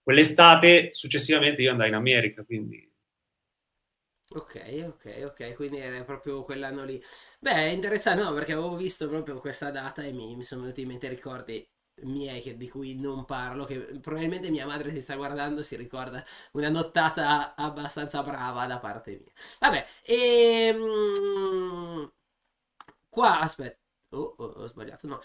quell'estate successivamente io andai in America, quindi ok, ok, ok, quindi era proprio quell'anno lì. Beh, è interessante, no, perché avevo visto proprio questa data e mi sono venuti in mente ricordi miei di cui non parlo, che probabilmente mia madre si sta guardando, si ricorda una nottata abbastanza brava da parte mia. Vabbè, qua, aspetta. Ho sbagliato, no.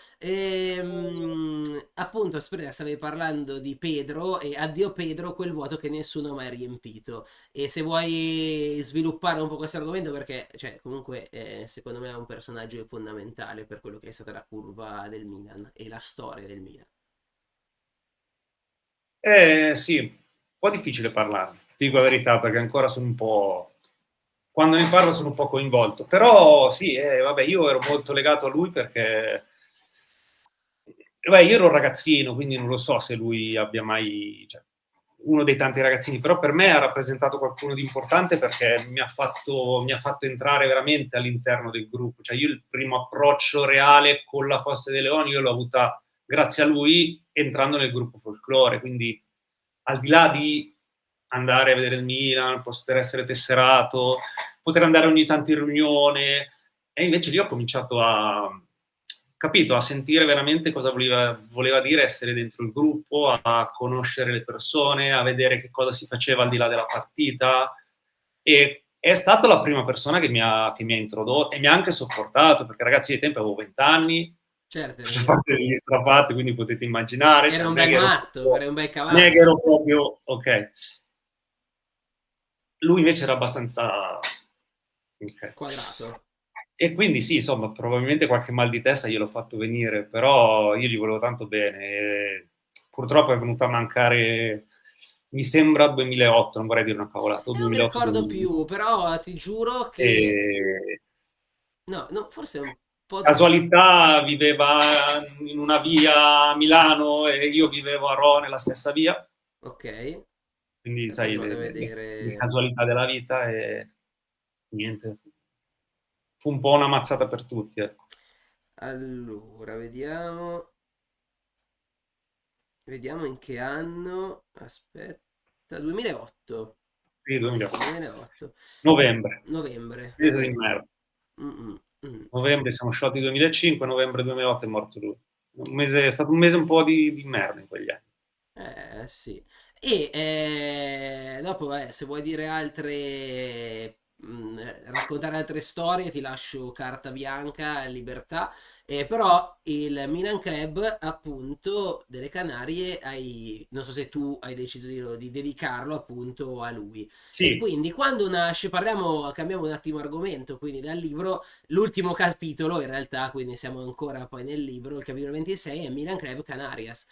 Appunto, stavi parlando di Pedro e addio Pedro, quel vuoto che nessuno ha mai riempito. E se vuoi sviluppare un po' questo argomento, perché, cioè, comunque, secondo me è un personaggio fondamentale per quello che è stata la curva del Milan e la storia del Milan. sì, un po' difficile parlarne, ti dico la verità, perché ancora sono un po'... Quando ne parlo sono un po' coinvolto, però sì, vabbè, io ero molto legato a lui perché beh, io ero un ragazzino, quindi non lo so se lui abbia mai, cioè, uno dei tanti ragazzini, però per me ha rappresentato qualcuno di importante perché mi ha fatto entrare veramente all'interno del gruppo. Cioè io il primo approccio reale con la Fosse dei Leoni io l'ho avuta grazie a lui entrando nel gruppo folklore, quindi al di là di andare a vedere il Milan, poter essere tesserato, poter andare ogni tanto in riunione, e invece lì ho cominciato capito, a sentire veramente cosa voleva dire essere dentro il gruppo, a conoscere le persone, a vedere che cosa si faceva al di là della partita. E è stata la prima persona che mi ha introdotto e mi ha anche sopportato, perché ragazzi, ai tempi avevo 20 anni, Certo, faccio parte degli strafatti, quindi potete immaginare, era cioè, un bel matto, era un bel non è che cavallo, ero proprio, ok. Lui invece era abbastanza... ok. quadrato. E quindi sì, insomma, probabilmente qualche mal di testa gliel'ho fatto venire, però io gli volevo tanto bene. E purtroppo è venuto a mancare, mi sembra 2008, non vorrei dire una cavolata, o E non mi ricordo 2008-2009. più, però ti giuro che... E No, no, forse un po'... casualità viveva in una via a Milano e io vivevo a Rho nella stessa via, Ok, quindi poi sai, vado a le vedere... casualità della vita e niente, fu un po' una mazzata per tutti, ecco. Allora, vediamo... Vediamo in che anno... Aspetta, 2008. Sì, 2008. 2008. Novembre, Novembre, mese di ok. merda. Mm, mm, mm. Novembre siamo sciolti nel 2005, novembre 2008 è morto lui. È stato un mese un po' di merda in quegli anni. Sì. E dopo, se vuoi dire altre, raccontare altre storie, ti lascio carta bianca, libertà. Però il Milan Club, appunto, delle Canarie, non so se tu hai deciso di dedicarlo appunto a lui. E Sì, quindi quando nasce, cambiamo un attimo argomento, quindi dal libro, l'ultimo capitolo in realtà, quindi siamo ancora poi nel libro, il capitolo 26 è Milan Club Canarias.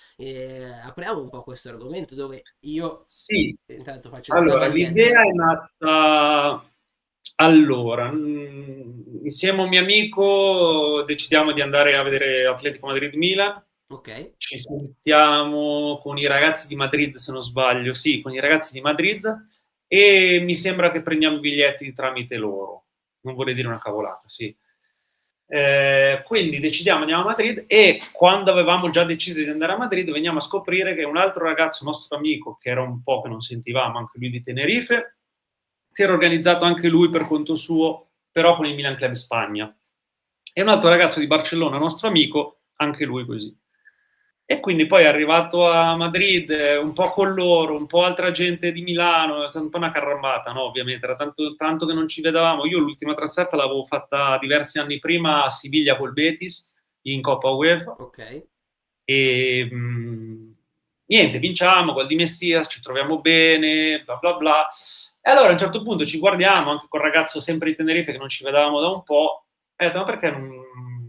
Apriamo un po' questo argomento dove io sì. intanto faccio da Allora, cavalietto. l'idea è nata... Allora, insieme a un mio amico decidiamo di andare a vedere Atletico Madrid-Milan. Ok. Ci sentiamo con i ragazzi di Madrid, se non sbaglio, sì, con i ragazzi di Madrid, e mi sembra che prendiamo i biglietti tramite loro. Non vorrei dire una cavolata, sì. Quindi decidiamo, andiamo a Madrid, e quando avevamo già deciso di andare a Madrid veniamo a scoprire che un altro ragazzo, nostro amico, che era un po' che non sentivamo, anche lui di Tenerife, si era organizzato anche lui per conto suo, però con il Milan Club Spagna. E un altro ragazzo di Barcellona, nostro amico, anche lui così. E quindi poi è arrivato a Madrid, un po' con loro, un po' altra gente di Milano, è stata un po' una carrambata, no? Ovviamente, era tanto che non ci vedevamo. Io l'ultima trasferta l'avevo fatta diversi anni prima a Siviglia col Betis, in Coppa UEFA, Ok. e niente, vinciamo, gol di Messias, ci troviamo bene, bla bla bla. E allora a un certo punto ci guardiamo, anche col ragazzo sempre di Tenerife che non ci vedevamo da un po', e ho detto, ma perché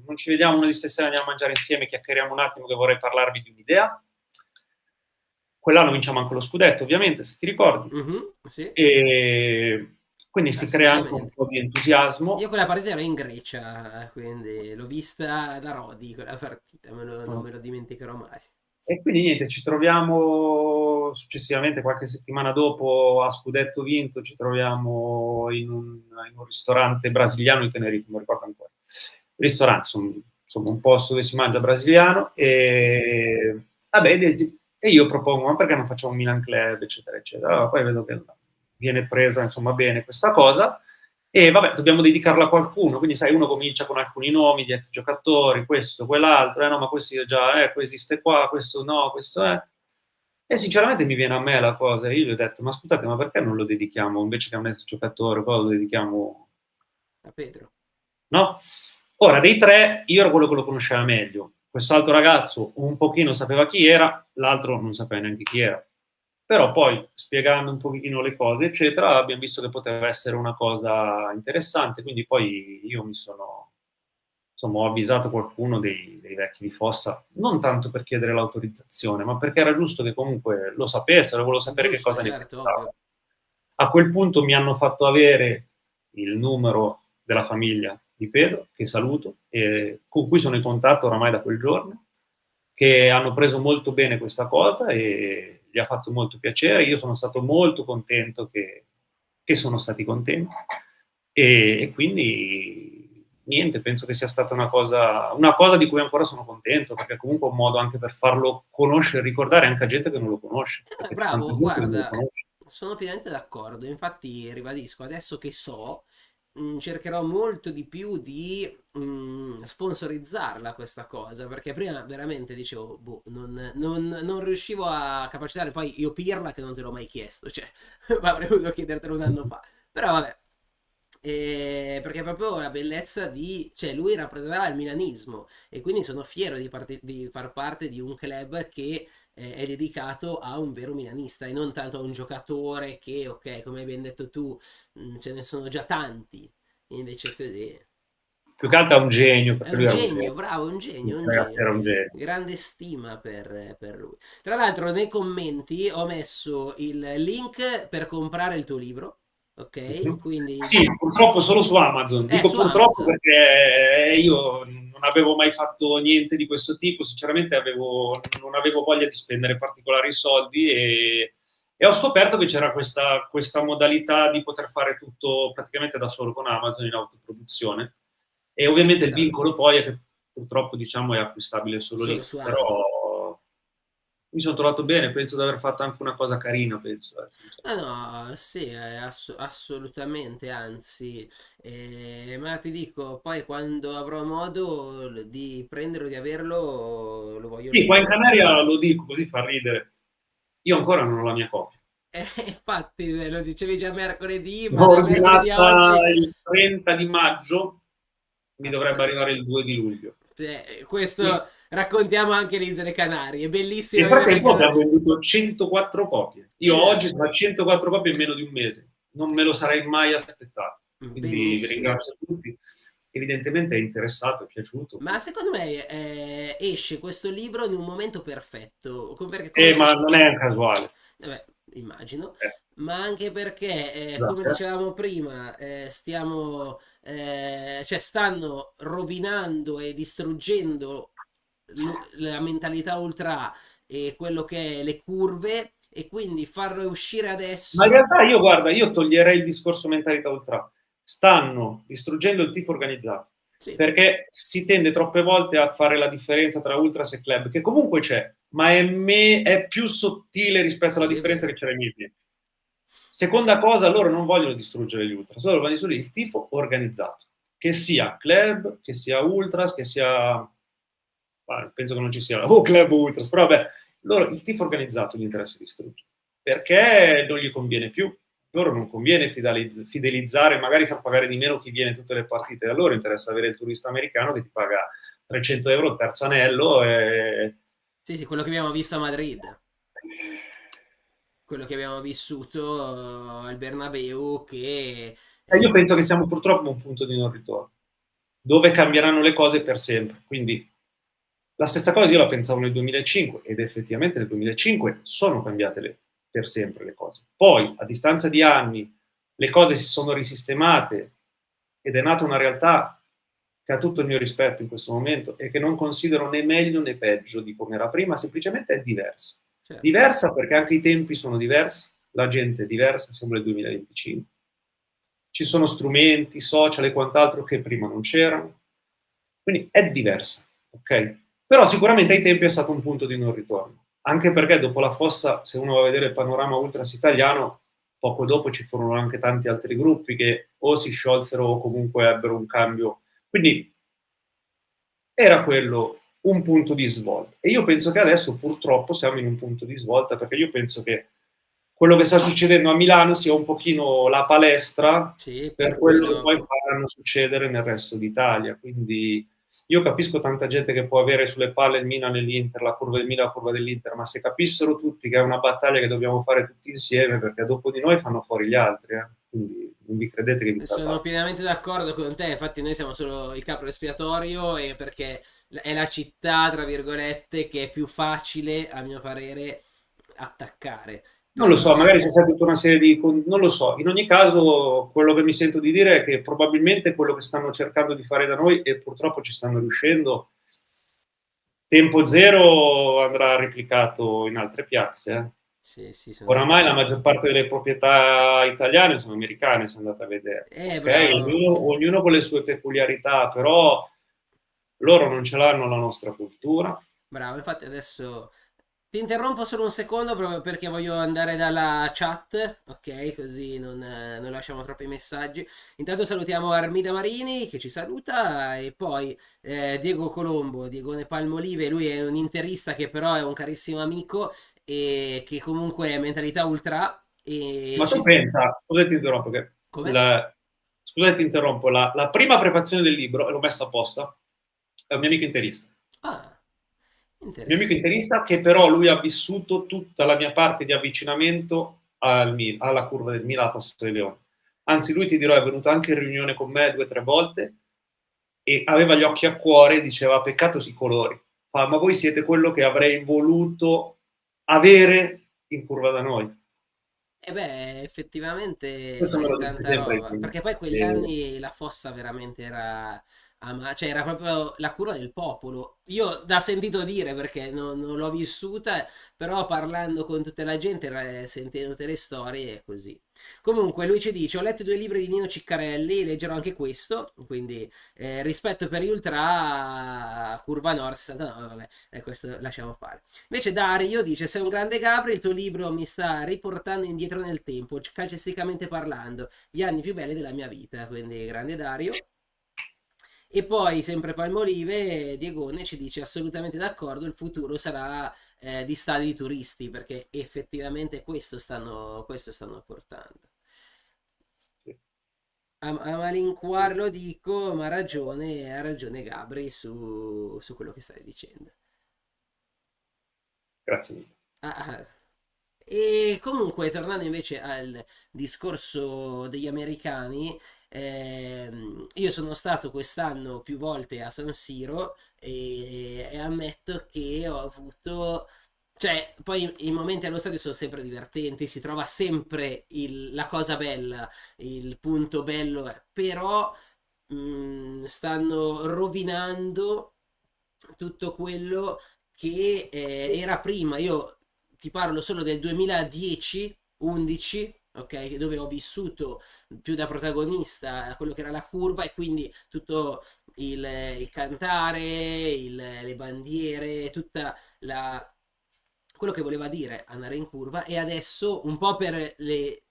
non ci vediamo una di stasera, andiamo a mangiare insieme, chiacchieriamo un attimo che vorrei parlarvi di un'idea. Quell'anno vinciamo anche lo scudetto, ovviamente, se ti ricordi. Mhm, sì, E quindi si crea anche un assolutamente. po' di Io entusiasmo. quella partita ero in Grecia, quindi l'ho vista da Rodi quella partita, non me lo dimenticherò mai. E quindi niente, ci troviamo successivamente, qualche settimana dopo, a scudetto vinto, ci troviamo in un ristorante brasiliano di Tenerife, non ricordo ancora. Ristorante, insomma, un posto dove si mangia brasiliano, e vabbè, e io propongo, ma perché non facciamo un Milan Club, eccetera, eccetera. Allora, poi vedo che viene presa, insomma, bene questa cosa, e vabbè, dobbiamo dedicarla a qualcuno, quindi sai, uno comincia con alcuni nomi di ex giocatori, questo, quell'altro, no, ma questo già, questo esiste qua, questo no, questo è. E sinceramente mi viene a me la cosa, io gli ho detto, ma scusate, ma perché non lo dedichiamo, invece che a un ex giocatore, poi lo dedichiamo, A Pedro. no? Ora, dei tre, io ero quello che lo conosceva meglio. Quest'altro ragazzo un pochino sapeva chi era, l'altro non sapeva neanche chi era. Però poi, spiegando un pochino le cose, eccetera, abbiamo visto che poteva essere una cosa interessante, quindi poi io mi sono, insomma, ho avvisato qualcuno dei vecchi di Fossa, non tanto per chiedere l'autorizzazione, ma perché era giusto che comunque lo sapessero, volevo sapere che Giusto, cosa ne certo, pensava. ovvio. A quel punto mi hanno fatto avere il numero della famiglia di Pedro, che saluto, e con cui sono in contatto oramai da quel giorno, che hanno preso molto bene questa cosa e gli ha fatto molto piacere. Io sono stato molto contento che sono stati contenti, e quindi niente, penso che sia stata una cosa di cui ancora sono contento, perché comunque è un modo anche per farlo conoscere, ricordare anche a gente che non lo conosce, perché c'è tanta Bravo, gente che non lo guarda, conosce. sono pienamente d'accordo. Infatti, ribadisco, adesso che so, cercherò molto di più di sponsorizzarla questa cosa, perché prima veramente dicevo, boh, non riuscivo a capacitare, poi io Pirla che non te l'ho mai chiesto, cioè, ma avrei voluto chiedertelo un anno fa. Però vabbè, perché proprio la bellezza di, cioè lui rappresentava il milanismo e quindi sono fiero di far parte di un club che è dedicato a un vero milanista e non tanto a un giocatore che, ok, come hai ben detto tu, ce ne sono già tanti, invece così. Più che altro è un genio, È perché un lui era un genio, genio. bravo, è un genio, è Il un ragazzo genio. era un genio. Grande stima per lui. Tra l'altro, nei commenti ho messo il link per comprare il tuo libro, ok? Mhm. Quindi Sì, purtroppo solo su Amazon. è Dico su purtroppo Amazon. perché io non avevo mai fatto niente di questo tipo, sinceramente non avevo voglia di spendere particolari soldi, e ho scoperto che c'era questa modalità di poter fare tutto praticamente da solo con Amazon in autoproduzione. E ovviamente il Interessante. vincolo poi è che purtroppo, diciamo, è acquistabile solo Solo lì, su Amazon. però mi sono trovato bene, penso di aver fatto anche una cosa carina, penso. Ah no, sì, assolutamente, anzi, ma ti dico, poi quando avrò modo di prenderlo, di averlo, lo voglio Sì, qua in leggere. Canaria lo dico, così fa ridere. Io ancora non ho la mia copia. Infatti, lo dicevi già mercoledì, ma L'ho da mercoledì a ordinata oggi, il 30 di maggio, mi dovrebbe pazzesco. arrivare il 2 di luglio. Questo E raccontiamo anche le Isole Canarie, è bellissimo nel vivere le frattempo Canarie. abbiamo venduto 104 copie. Io oggi sono a 104 copie in meno di un mese. Non me lo sarei mai aspettato. Quindi vi Benissimo. ringrazio tutti. Evidentemente è interessato, è piaciuto. Ma secondo me esce questo libro in un momento perfetto, perché Ma non è un casuale. beh, immagino, Eh, ma anche perché, come scusate, dicevamo prima, stiamo cioè stanno rovinando e distruggendo la mentalità ultra e quello che è le curve, e quindi farlo uscire Ma in adesso. realtà io, guarda, io toglierei il discorso mentalità ultra. Stanno distruggendo il tifo organizzato, Sì, perché si tende troppe volte a fare la differenza tra ultras e club, che comunque c'è, ma è più sottile rispetto alla sì, è differenza vero. che c'era ai miei tempi. Seconda cosa, loro non vogliono distruggere gli ultras, loro vogliono distruggere il tifo organizzato, che sia club, che sia ultras, che sia... penso che non ci sia o club o ultras, però vabbè, loro il tifo organizzato gli interessa distruggere, perché non gli conviene più. Loro non conviene fidelizzare, magari far pagare di meno chi viene tutte le partite. A loro interessa avere il turista americano che ti paga 300 euro il terzo anello e... Sì, sì, quello che abbiamo visto a Madrid, quello che abbiamo vissuto al Bernabeu, che Io penso che siamo purtroppo a un punto di non ritorno, dove cambieranno le cose per sempre. Quindi la stessa cosa io la pensavo nel 2005 ed effettivamente nel 2005 sono cambiate per sempre le cose. Poi, a distanza di anni, le cose si sono risistemate ed è nata una realtà che ha tutto il mio rispetto in questo momento e che non considero né meglio né peggio di come era prima, semplicemente è diversa. certo. Diversa perché anche i tempi sono diversi, la gente è diversa, siamo nel 2025, ci sono strumenti, social e quant'altro che prima non c'erano, quindi è diversa, ok? Però sicuramente ai tempi è stato un punto di non ritorno, anche perché dopo la fossa, se uno va a vedere il panorama ultras italiano, poco dopo ci furono anche tanti altri gruppi che o si sciolsero o comunque ebbero un cambio. Quindi era quello un punto di svolta. E io penso che adesso purtroppo siamo in un punto di svolta, perché io penso che quello che sta succedendo a Milano sia un pochino la palestra Sì, per per poi quello che poi dopo. faranno succedere nel resto d'Italia. Quindi io capisco tanta gente che può avere sulle palle il Milan e l'Inter, la curva del Milan, la curva dell'Inter, ma se capissero tutti che è una battaglia che dobbiamo fare tutti insieme, perché dopo di noi fanno fuori gli altri, eh. Quindi non vi credete che vi Sono salvate. pienamente d'accordo con te, infatti noi siamo solo il capro espiatorio, e perché è la città, tra virgolette, che è più facile, a mio parere, attaccare. Non lo so, Però, magari c'è stata tutta una serie di... Non lo so, in ogni caso quello che mi sento di dire è che probabilmente quello che stanno cercando di fare da noi, e purtroppo ci stanno riuscendo, tempo zero andrà replicato in altre piazze. sì, sì, sono Oramai la d'accordo. maggior parte delle proprietà italiane sono americane, se andate a vedere. Ok, Bravo. ognuno con le sue peculiarità, però loro non ce l'hanno la nostra cultura. Bravo, infatti adesso ti interrompo solo un secondo proprio perché voglio andare dalla chat, ok? Così non lasciamo troppi messaggi. Intanto salutiamo Armida Marini che ci saluta, e poi Diego Colombo, Diegone Palmolive, lui è un interista che però è un carissimo amico e che comunque è mentalità ultra e Ma tu ci... pensa, scusate ti interrompo, che Come? scusate ti interrompo, la prima prefazione del libro, e l'ho messa apposta, è un mio amico interista. Ah, Mio amico interessante. interista che però lui ha vissuto tutta la mia parte di avvicinamento alla curva del Milan, alla Fossa dei Leoni. Anzi, lui ti dirò, è venuto anche in riunione con me 2 o 3 volte e aveva gli occhi a cuore e diceva peccato sui colori. Ma voi siete quello che avrei voluto avere in curva da noi. E beh, effettivamente Questo me c'è lo disse tanta sempre. roba, perché poi quegli anni la fossa veramente era, cioè era proprio la cura del popolo. Io da sentito dire, perché non l'ho vissuta, però parlando con tutta la gente, sentendo tutte le storie, è così. Comunque lui ci dice, ho letto i 2 libri di Nino Ciccarelli, leggerò anche questo, quindi rispetto per gli Ultra, Curva Nord 69, vabbè, questo lasciamo fare. Invece Dario dice: sei un grande Gabri, il tuo libro mi sta riportando indietro nel tempo, calcisticamente parlando, gli anni più belli della mia vita. Quindi grande Dario. E poi, sempre Palmolive, Diegone ci dice assolutamente d'accordo, il futuro sarà di stadi di turisti, perché effettivamente questo stanno portando. A malincuore lo dico, ma ha ragione Gabri su quello che stai dicendo. Grazie mille. Ah, ah. E comunque, tornando invece al discorso degli americani, io sono stato quest'anno più volte a San Siro e ammetto che ho avuto, cioè, poi i momenti allo stadio sono sempre divertenti, si trova sempre la cosa bella, il punto bello, però stanno rovinando tutto quello che era prima. Io ti parlo solo del 2010-11, ok, dove ho vissuto più da protagonista quello che era la curva e quindi tutto il cantare, le bandiere, tutta la quello che voleva dire andare in curva e adesso un po' per le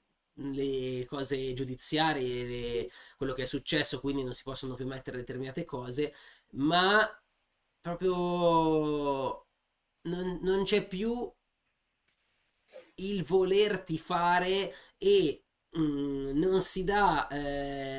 cose giudiziarie, quello che è successo, quindi non si possono più mettere determinate cose, ma proprio non c'è più il volerti fare e non si dà,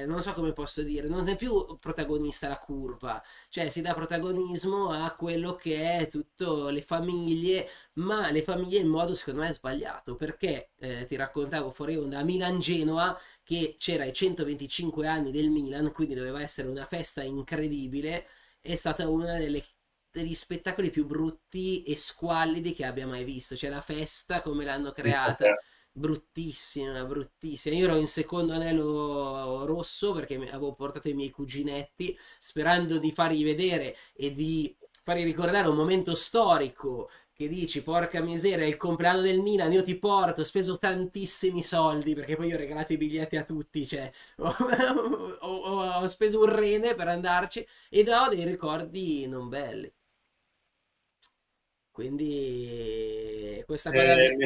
non so come posso dire, non è più protagonista la curva, cioè si dà protagonismo a quello che è tutto le famiglie, ma le famiglie in modo secondo me sbagliato, perché ti raccontavo fuori onda a Milan-Genoa che c'era i 125 anni del Milan, quindi doveva essere una festa incredibile, è stata una degli spettacoli più brutti e squallidi che abbia mai visto. Cioè la festa come l'hanno Pensa a creata, te. bruttissima, bruttissima. Io ero in secondo anello rosso perché avevo portato i miei cuginetti sperando di fargli vedere e di fargli ricordare un momento storico che dici, porca miseria, è il compleanno del Milan, io ti porto, ho speso tantissimi soldi perché poi io ho regalato i biglietti a tutti, cioè ho speso un rene per andarci ed ho dei ricordi non belli. Quindi questa cosa di...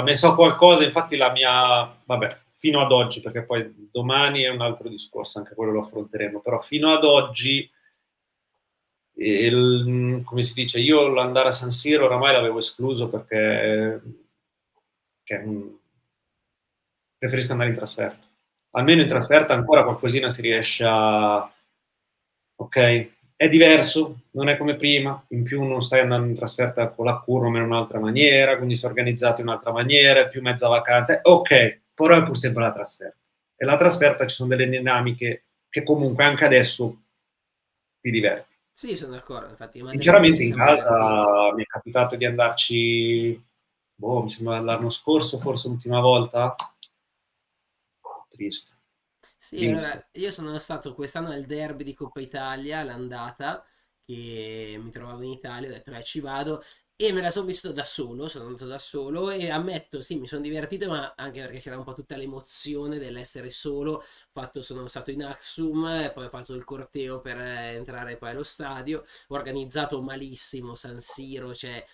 Ne so qualcosa, infatti la mia, vabbè, fino ad oggi, perché poi domani è un altro discorso, anche quello lo affronteremo, però fino ad oggi, come si dice, io l'andare a San Siro oramai l'avevo escluso perché preferisco andare in trasferta. Almeno in Sì, trasferta ancora qualcosina si riesce a... Ok, è diverso, non è come prima, in più non stai andando in trasferta con la curva ma in un'altra maniera, quindi si è organizzato in un'altra maniera, è più mezza vacanza, ok, però è pur sempre la trasferta. E la trasferta ci sono delle dinamiche che comunque anche adesso ti diverti. sì, sono d'accordo, infatti, ma negli anni Sinceramente ci in siamo divertiti. casa mi è capitato di andarci, boh, mi sembra l'anno scorso, forse l'ultima volta. Triste, Sì, allora triste. io sono stato quest'anno al derby di Coppa Italia, l'andata, che mi trovavo in Italia, ho detto ci vado e me la sono vissuta da solo, sono andato da solo e ammetto, sì, mi sono divertito, ma anche perché c'era un po' tutta l'emozione dell'essere solo, sono stato in Axum, e poi ho fatto il corteo per entrare poi allo stadio, ho organizzato malissimo San Siro, cioè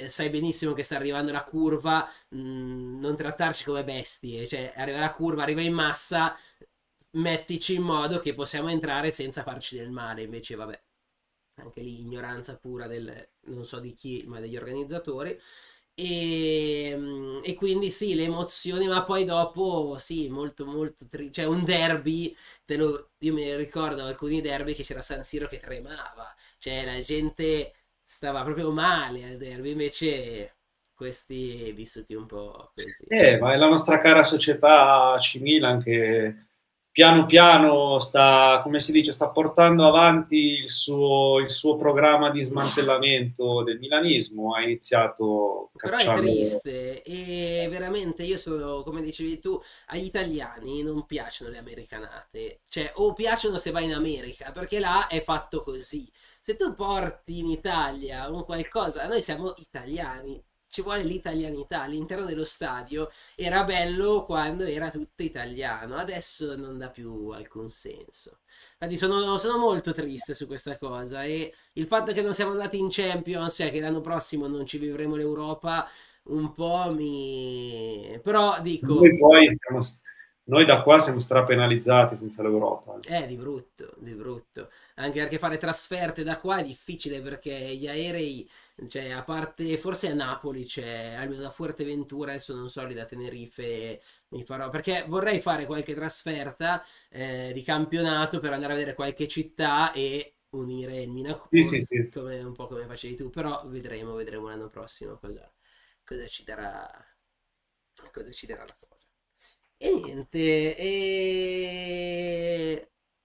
sai benissimo che sta arrivando la curva, non trattarci come bestie, cioè arriva la curva, arriva in massa, mettici in modo che possiamo entrare senza farci del male. Invece, vabbè, anche lì ignoranza pura del non so di chi, ma degli organizzatori. E quindi sì, le emozioni, ma poi dopo sì, molto molto cioè un derby, io mi ricordo alcuni derby che c'era San Siro che tremava, cioè la gente stava proprio male al derby, invece questi vissuti un po' così. Ma è la nostra cara società AC Milan che piano piano sta, come si dice, sta portando avanti il suo programma di smantellamento del milanismo. Ha iniziato Però è cacciando... triste e veramente io sono, come dicevi tu, agli italiani non piacciono le americanate, cioè o piacciono se vai in America, perché là è fatto così. Se tu porti in Italia un qualcosa, noi siamo italiani, ci vuole l'italianità all'interno dello stadio, era bello quando era tutto italiano, adesso non dà più alcun senso. Infatti sono molto triste su questa cosa e il fatto che non siamo andati in Champions, cioè che l'anno prossimo non ci vivremo l'Europa, un po' mi... Però dico, Noi poi siamo, noi da qua siamo strapenalizzati senza l'Europa. di brutto, di brutto. Anche perché fare trasferte da qua è difficile perché gli aerei, cioè a parte forse a Napoli c'è, almeno da Fuerteventura, adesso non so lì da Tenerife mi farò, perché vorrei fare qualche trasferta di campionato per andare a vedere qualche città e unire il Sì, Minaco sì, sì. come un po' come facevi tu, però vedremo l'anno prossimo cosa ci darà, cosa ci darà la cosa. E niente,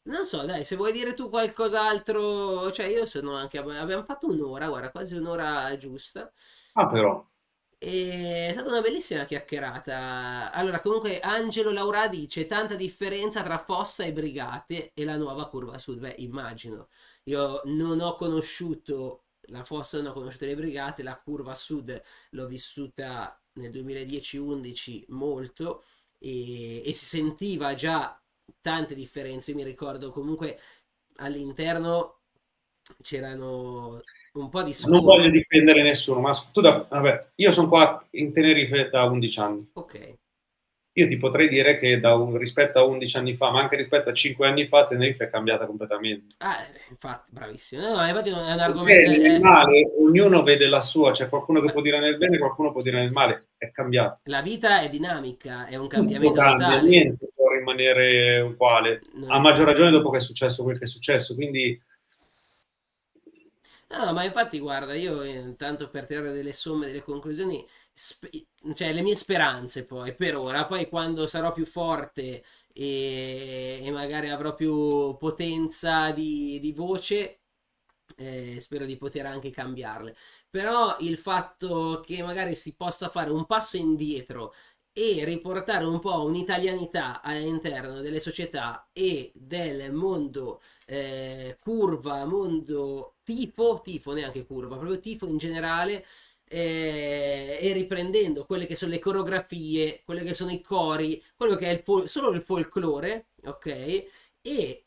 non so, dai, se vuoi dire tu qualcos'altro, cioè io sono anche, abbiamo fatto un'ora, guarda, quasi un'ora giusta. Ah, però. è stata una bellissima chiacchierata. Allora, comunque, Angelo Laura dice: tanta differenza tra Fossa e Brigate e la nuova curva sud. Beh, immagino. Io non ho conosciuto la Fossa, non ho conosciuto le Brigate, la curva sud l'ho vissuta nel 2010-11 molto e si sentiva già tante differenze. Io mi ricordo comunque all'interno c'erano un po' di Non voglio scontri. difendere nessuno, ma vabbè, io sono qua in Tenerife da 11 anni. Ok. Io ti potrei dire che rispetto a 11 anni fa, ma anche rispetto a 5 anni fa, Tenerife è cambiata completamente. Ah, infatti, bravissimo. No, no, infatti è un Nel argomento. bene, nel male, ognuno vede la sua, c'è qualcuno che può dire nel bene, qualcuno può dire nel male, è cambiato. La vita è dinamica, è un Tutto cambiamento cambia, totale. niente può rimanere uguale, a Noi- maggior ragione dopo che è successo quel che è successo, quindi No, ma infatti, guarda, io tanto per tirare delle somme, delle conclusioni, cioè le mie speranze poi per ora, poi quando sarò più forte e magari avrò più potenza di voce, spero di poter anche cambiarle. Però il fatto che magari si possa fare un passo indietro e riportare un po' un'italianità all'interno delle società e del mondo curva, mondo tifo, neanche curva, proprio tifo in generale, e riprendendo quelle che sono le coreografie, quelle che sono i cori, quello che è solo il folklore, ok? E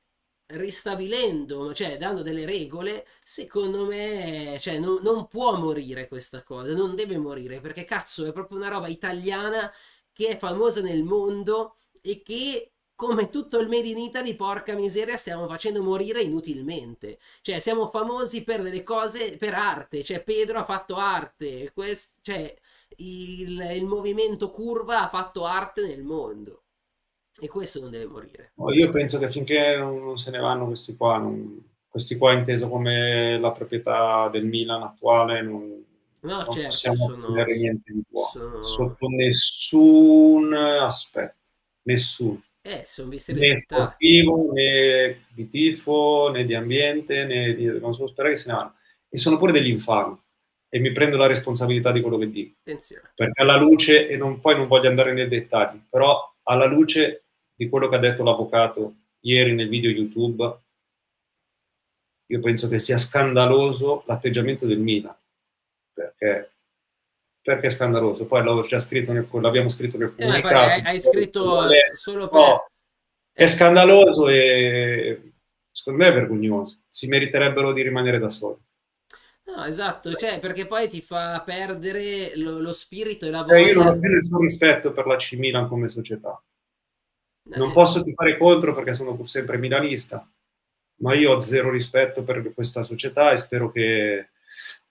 ristabilendo, cioè dando delle regole, secondo me, cioè, non può morire questa cosa, non deve morire, perché cazzo è proprio una roba italiana che è famosa nel mondo e che, come tutto il Made in Italy, porca miseria, stiamo facendo morire inutilmente. Cioè, siamo famosi per delle cose, per arte, cioè Pedro ha fatto arte, cioè il movimento curva ha fatto arte nel mondo e questo non deve morire. io penso che finché non se ne vanno questi qua, questi qua inteso come la proprietà del Milan attuale, No, non certo, possiamo ottenere niente di buono, sono, sotto nessun aspetto, nessuno, sono visti i né risultati. sportivo, né di tifo, né di ambiente, né di... non so sperare che se ne vanno. E sono pure degli infami, e mi prendo la responsabilità di quello che dico, Attenzione. perché alla luce, e poi non voglio andare nei dettagli, però alla luce di quello che ha detto l'avvocato ieri nel video YouTube, io penso che sia scandaloso l'atteggiamento del Milan, perché, perché è scandaloso. Poi l'abbiamo scritto nel Infatti, comunicato, hai scritto solo per... no, è eh, scandaloso e secondo me è vergognoso. Si meriterebbero di rimanere da soli. no, esatto, cioè, perché poi ti fa perdere lo spirito e la Io non ho voglia. più nessun rispetto per la C Milan come società. Non Eh, posso tifare contro perché sono pur sempre milanista, ma io ho zero rispetto per questa società e spero che...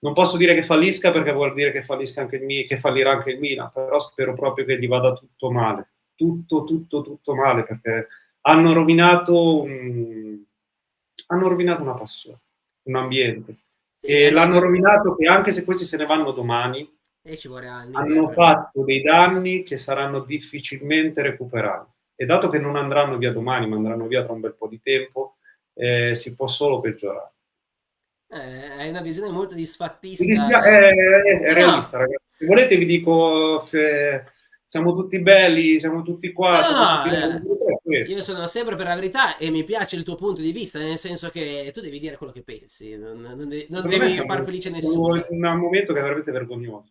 Non posso dire che fallisca perché vuol dire che fallisca anche che fallirà anche il Milan, però spero proprio che gli vada tutto male. Tutto, tutto, tutto male perché hanno rovinato, hanno rovinato una passione, un ambiente. sì, E l'hanno rovinato che anche se questi se ne vanno domani, e ci vorrà anni hanno per... fatto dei danni che saranno difficilmente recuperabili. E dato che non andranno via domani, ma andranno via tra un bel po' di tempo, si può solo peggiorare. Hai una visione molto Mi disfattista. Eh. è No, realista, ragazzi. Se volete vi dico, siamo tutti belli, siamo tutti qua, no, siamo tutti... no, È io questo. sono sempre per la verità e mi piace il tuo punto di vista, nel senso che tu devi dire quello che pensi, non Secondo me devi far felice siamo nessuno. in un momento che è veramente vergognoso.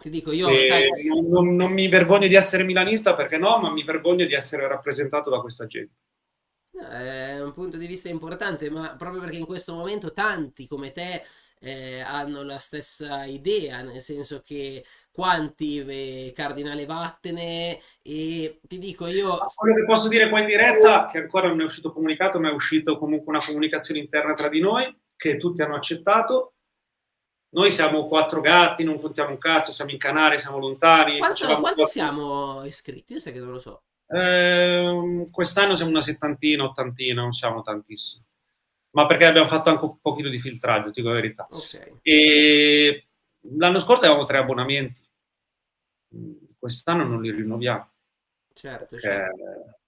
Ti dico io, sai, E non mi vergogno di essere milanista perché no, ma mi vergogno di essere rappresentato da questa gente. è un punto di vista importante, ma proprio perché in questo momento tanti come te hanno la stessa idea, nel senso che quanti cardinale vattene e ti dico io, Quello che posso dire qua in diretta, che ancora non è uscito comunicato, ma è uscito comunque una comunicazione interna tra di noi, che tutti hanno accettato. Noi siamo quattro gatti, non contiamo un cazzo, siamo in Canarie, siamo lontani, facevamo quanti quattro... siamo iscritti? Io sai che non lo so. Quest'anno siamo una settantina, ottantina, non siamo tantissimi. Ma perché abbiamo fatto anche un pochino di filtraggio, ti dico la verità. Ok, E l'anno scorso avevamo 3 abbonamenti, quest'anno non li rinnoviamo. certo, Perché certo.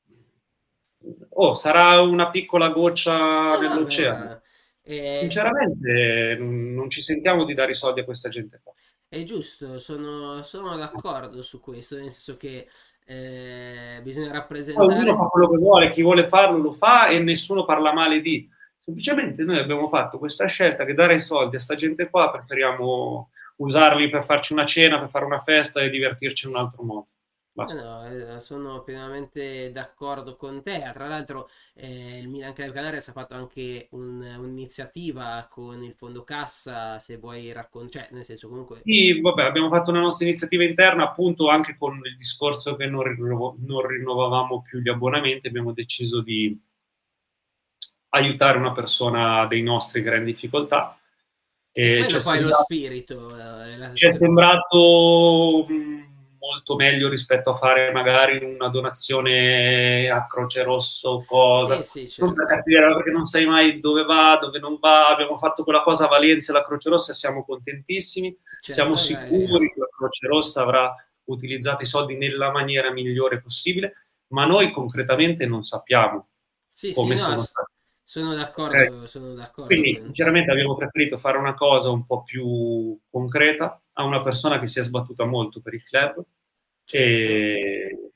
sarà una piccola goccia No, vabbè, nell'oceano. ma Sinceramente, non ci sentiamo di dare i soldi a questa gente qua. È giusto, sono d'accordo su questo, nel senso che bisogna Poi ognuno rappresentare. fa quello che vuole, chi vuole farlo lo fa e nessuno parla male di. Semplicemente noi abbiamo fatto questa scelta che dare i soldi a sta gente qua preferiamo usarli per farci una cena, per fare una festa e divertirci in un altro modo. Basta. No, sono pienamente d'accordo con te. Tra l'altro, il Milan Club Canaries ha fatto anche un'iniziativa con il fondo cassa, se vuoi raccontare, cioè, nel senso comunque. Sì, vabbè, abbiamo fatto una nostra iniziativa interna appunto anche con il discorso che non rinnovavamo più gli abbonamenti, abbiamo deciso di aiutare una persona dei nostri che era in difficoltà E e quello poi è lo spirito. ci è sembrato molto meglio rispetto a fare magari una donazione a Croce Rosso o Sì, cosa. sì, Non per certo. cattiveria, perché non sai mai dove va, dove non va. Abbiamo fatto quella cosa a Valencia, la Croce Rossa, e siamo contentissimi. Siamo Certo, sicuri che la Croce Rossa avrà utilizzato i soldi nella maniera migliore possibile, ma noi concretamente non sappiamo sì, sì, come no, sono stati. Ok? sono d'accordo Quindi con te. sinceramente abbiamo preferito fare una cosa un po' più concreta a una persona che si è sbattuta molto per il club Certo. e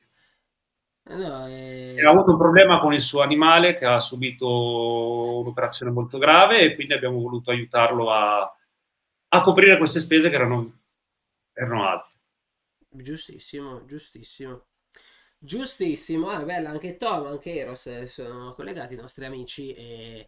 No, ha avuto un problema con il suo animale che ha subito un'operazione molto grave e quindi abbiamo voluto aiutarlo a coprire queste spese che erano alte. giustissimo, giustissimo. Giustissimo, ah, bella, anche Tom, anche Eros sono collegati, i nostri amici e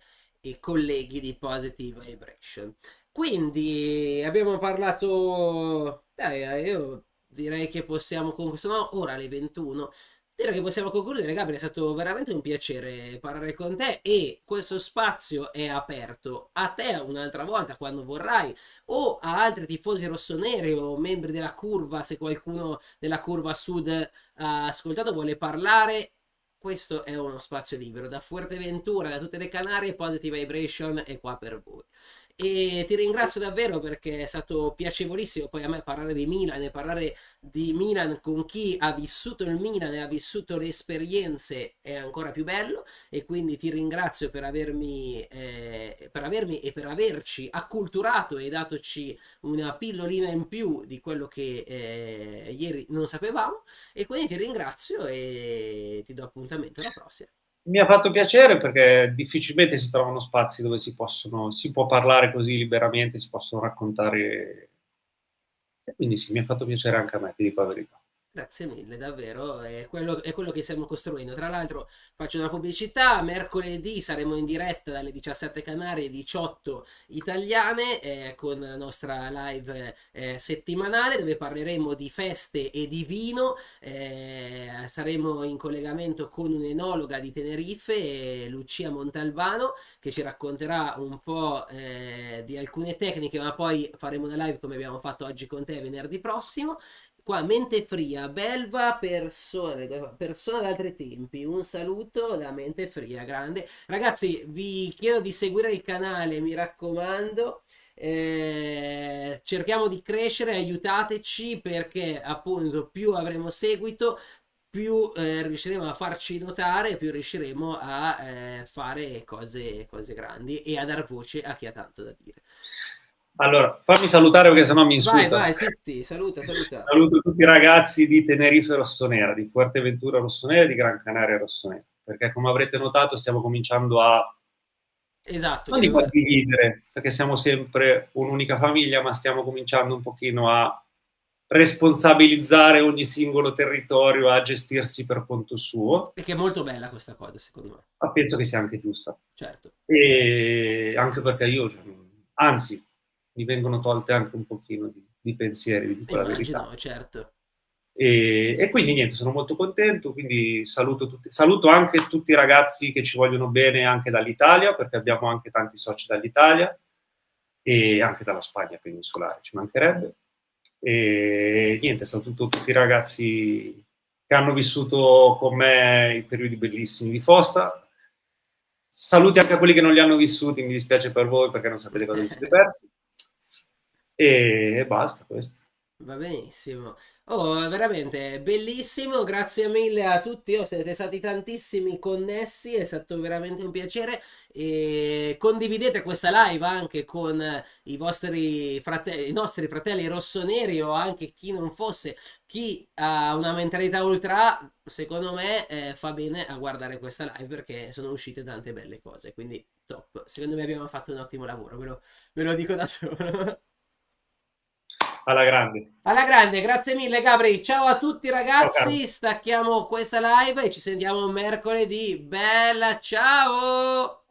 colleghi di Positive Vibration. Quindi abbiamo parlato, dai, io direi che possiamo concludere, sono ora le 21. Direi che possiamo concludere, Gabriele, è stato veramente un piacere parlare con te e questo spazio è aperto a te un'altra volta quando vorrai o a altri tifosi rossoneri o membri della curva, se qualcuno della curva sud ha ascoltato vuole parlare. Questo è uno spazio libero da Fuerteventura, da tutte le Canarie. Positive Vibration è qua per voi. E ti ringrazio davvero perché è stato piacevolissimo poi a me parlare di Milan e parlare di Milan con chi ha vissuto il Milan e ha vissuto le esperienze è ancora più bello e quindi ti ringrazio per avermi e per averci acculturato e datoci una pillolina in più di quello che ieri non sapevamo e quindi ti ringrazio e ti do appuntamento alla prossima. Mi ha fatto piacere perché difficilmente si trovano spazi dove si può parlare così liberamente, si possono raccontare. E quindi sì, mi ha fatto piacere anche a me, ti dico la verità. Grazie mille, davvero, è quello che stiamo costruendo. Tra l'altro faccio una pubblicità, mercoledì saremo in diretta dalle 17 Canarie, 18 italiane, con la nostra live settimanale dove parleremo di feste e di vino. Saremo in collegamento con un'enologa di Tenerife, Lucia Montalbano, che ci racconterà un po' di alcune tecniche, ma poi faremo una live come abbiamo fatto oggi con te venerdì prossimo. Qua Mente Fria, Belva, persona d'altri tempi. Un saluto da Mente Fria, grande. Ragazzi, vi chiedo di seguire il canale, mi raccomando. Cerchiamo di crescere, aiutateci perché appunto più avremo seguito, più riusciremo a farci notare, più riusciremo a fare cose grandi e a dar voce a chi ha tanto da dire. Allora, fammi salutare perché sennò mi Vai, insultano. vai, tutti, saluta, saluta. Saluto tutti i ragazzi di Tenerife Rossonera, di Fuerteventura Rossonera e di Gran Canaria Rossonera, perché come avrete notato stiamo cominciando a, Esatto, non dico a dividere, perché siamo sempre un'unica famiglia, ma stiamo cominciando un pochino a responsabilizzare ogni singolo territorio a gestirsi per conto suo, perché è molto bella questa cosa, secondo me. ma penso che sia anche giusta. Certo. E anche perché io, cioè, anzi, mi vengono tolte anche un pochino di pensieri, vi dico la verità. Immagino, certo. E quindi niente, sono molto contento, quindi saluto anche tutti i ragazzi che ci vogliono bene anche dall'Italia, perché abbiamo anche tanti soci dall'Italia e anche dalla Spagna peninsolare, ci mancherebbe. E niente, saluto tutti i ragazzi che hanno vissuto con me i periodi bellissimi di Fossa. Saluti anche a quelli che non li hanno vissuti, mi dispiace per voi perché non sapete cosa vi siete persi. E basta questo. Va benissimo. Oh, veramente bellissimo, grazie mille a tutti, oh, siete stati tantissimi connessi, è stato veramente un piacere e condividete questa live anche con i vostri fratelli, i nostri fratelli rossoneri o anche chi non fosse, chi ha una mentalità ultra, secondo me fa bene a guardare questa live perché sono uscite tante belle cose, quindi top. Secondo me abbiamo fatto un ottimo lavoro, ve lo dico da solo. Alla grande. Alla grande, grazie mille Gabri. Ciao a tutti Ciao caro. ragazzi, stacchiamo questa live e ci sentiamo mercoledì. Bella, ciao!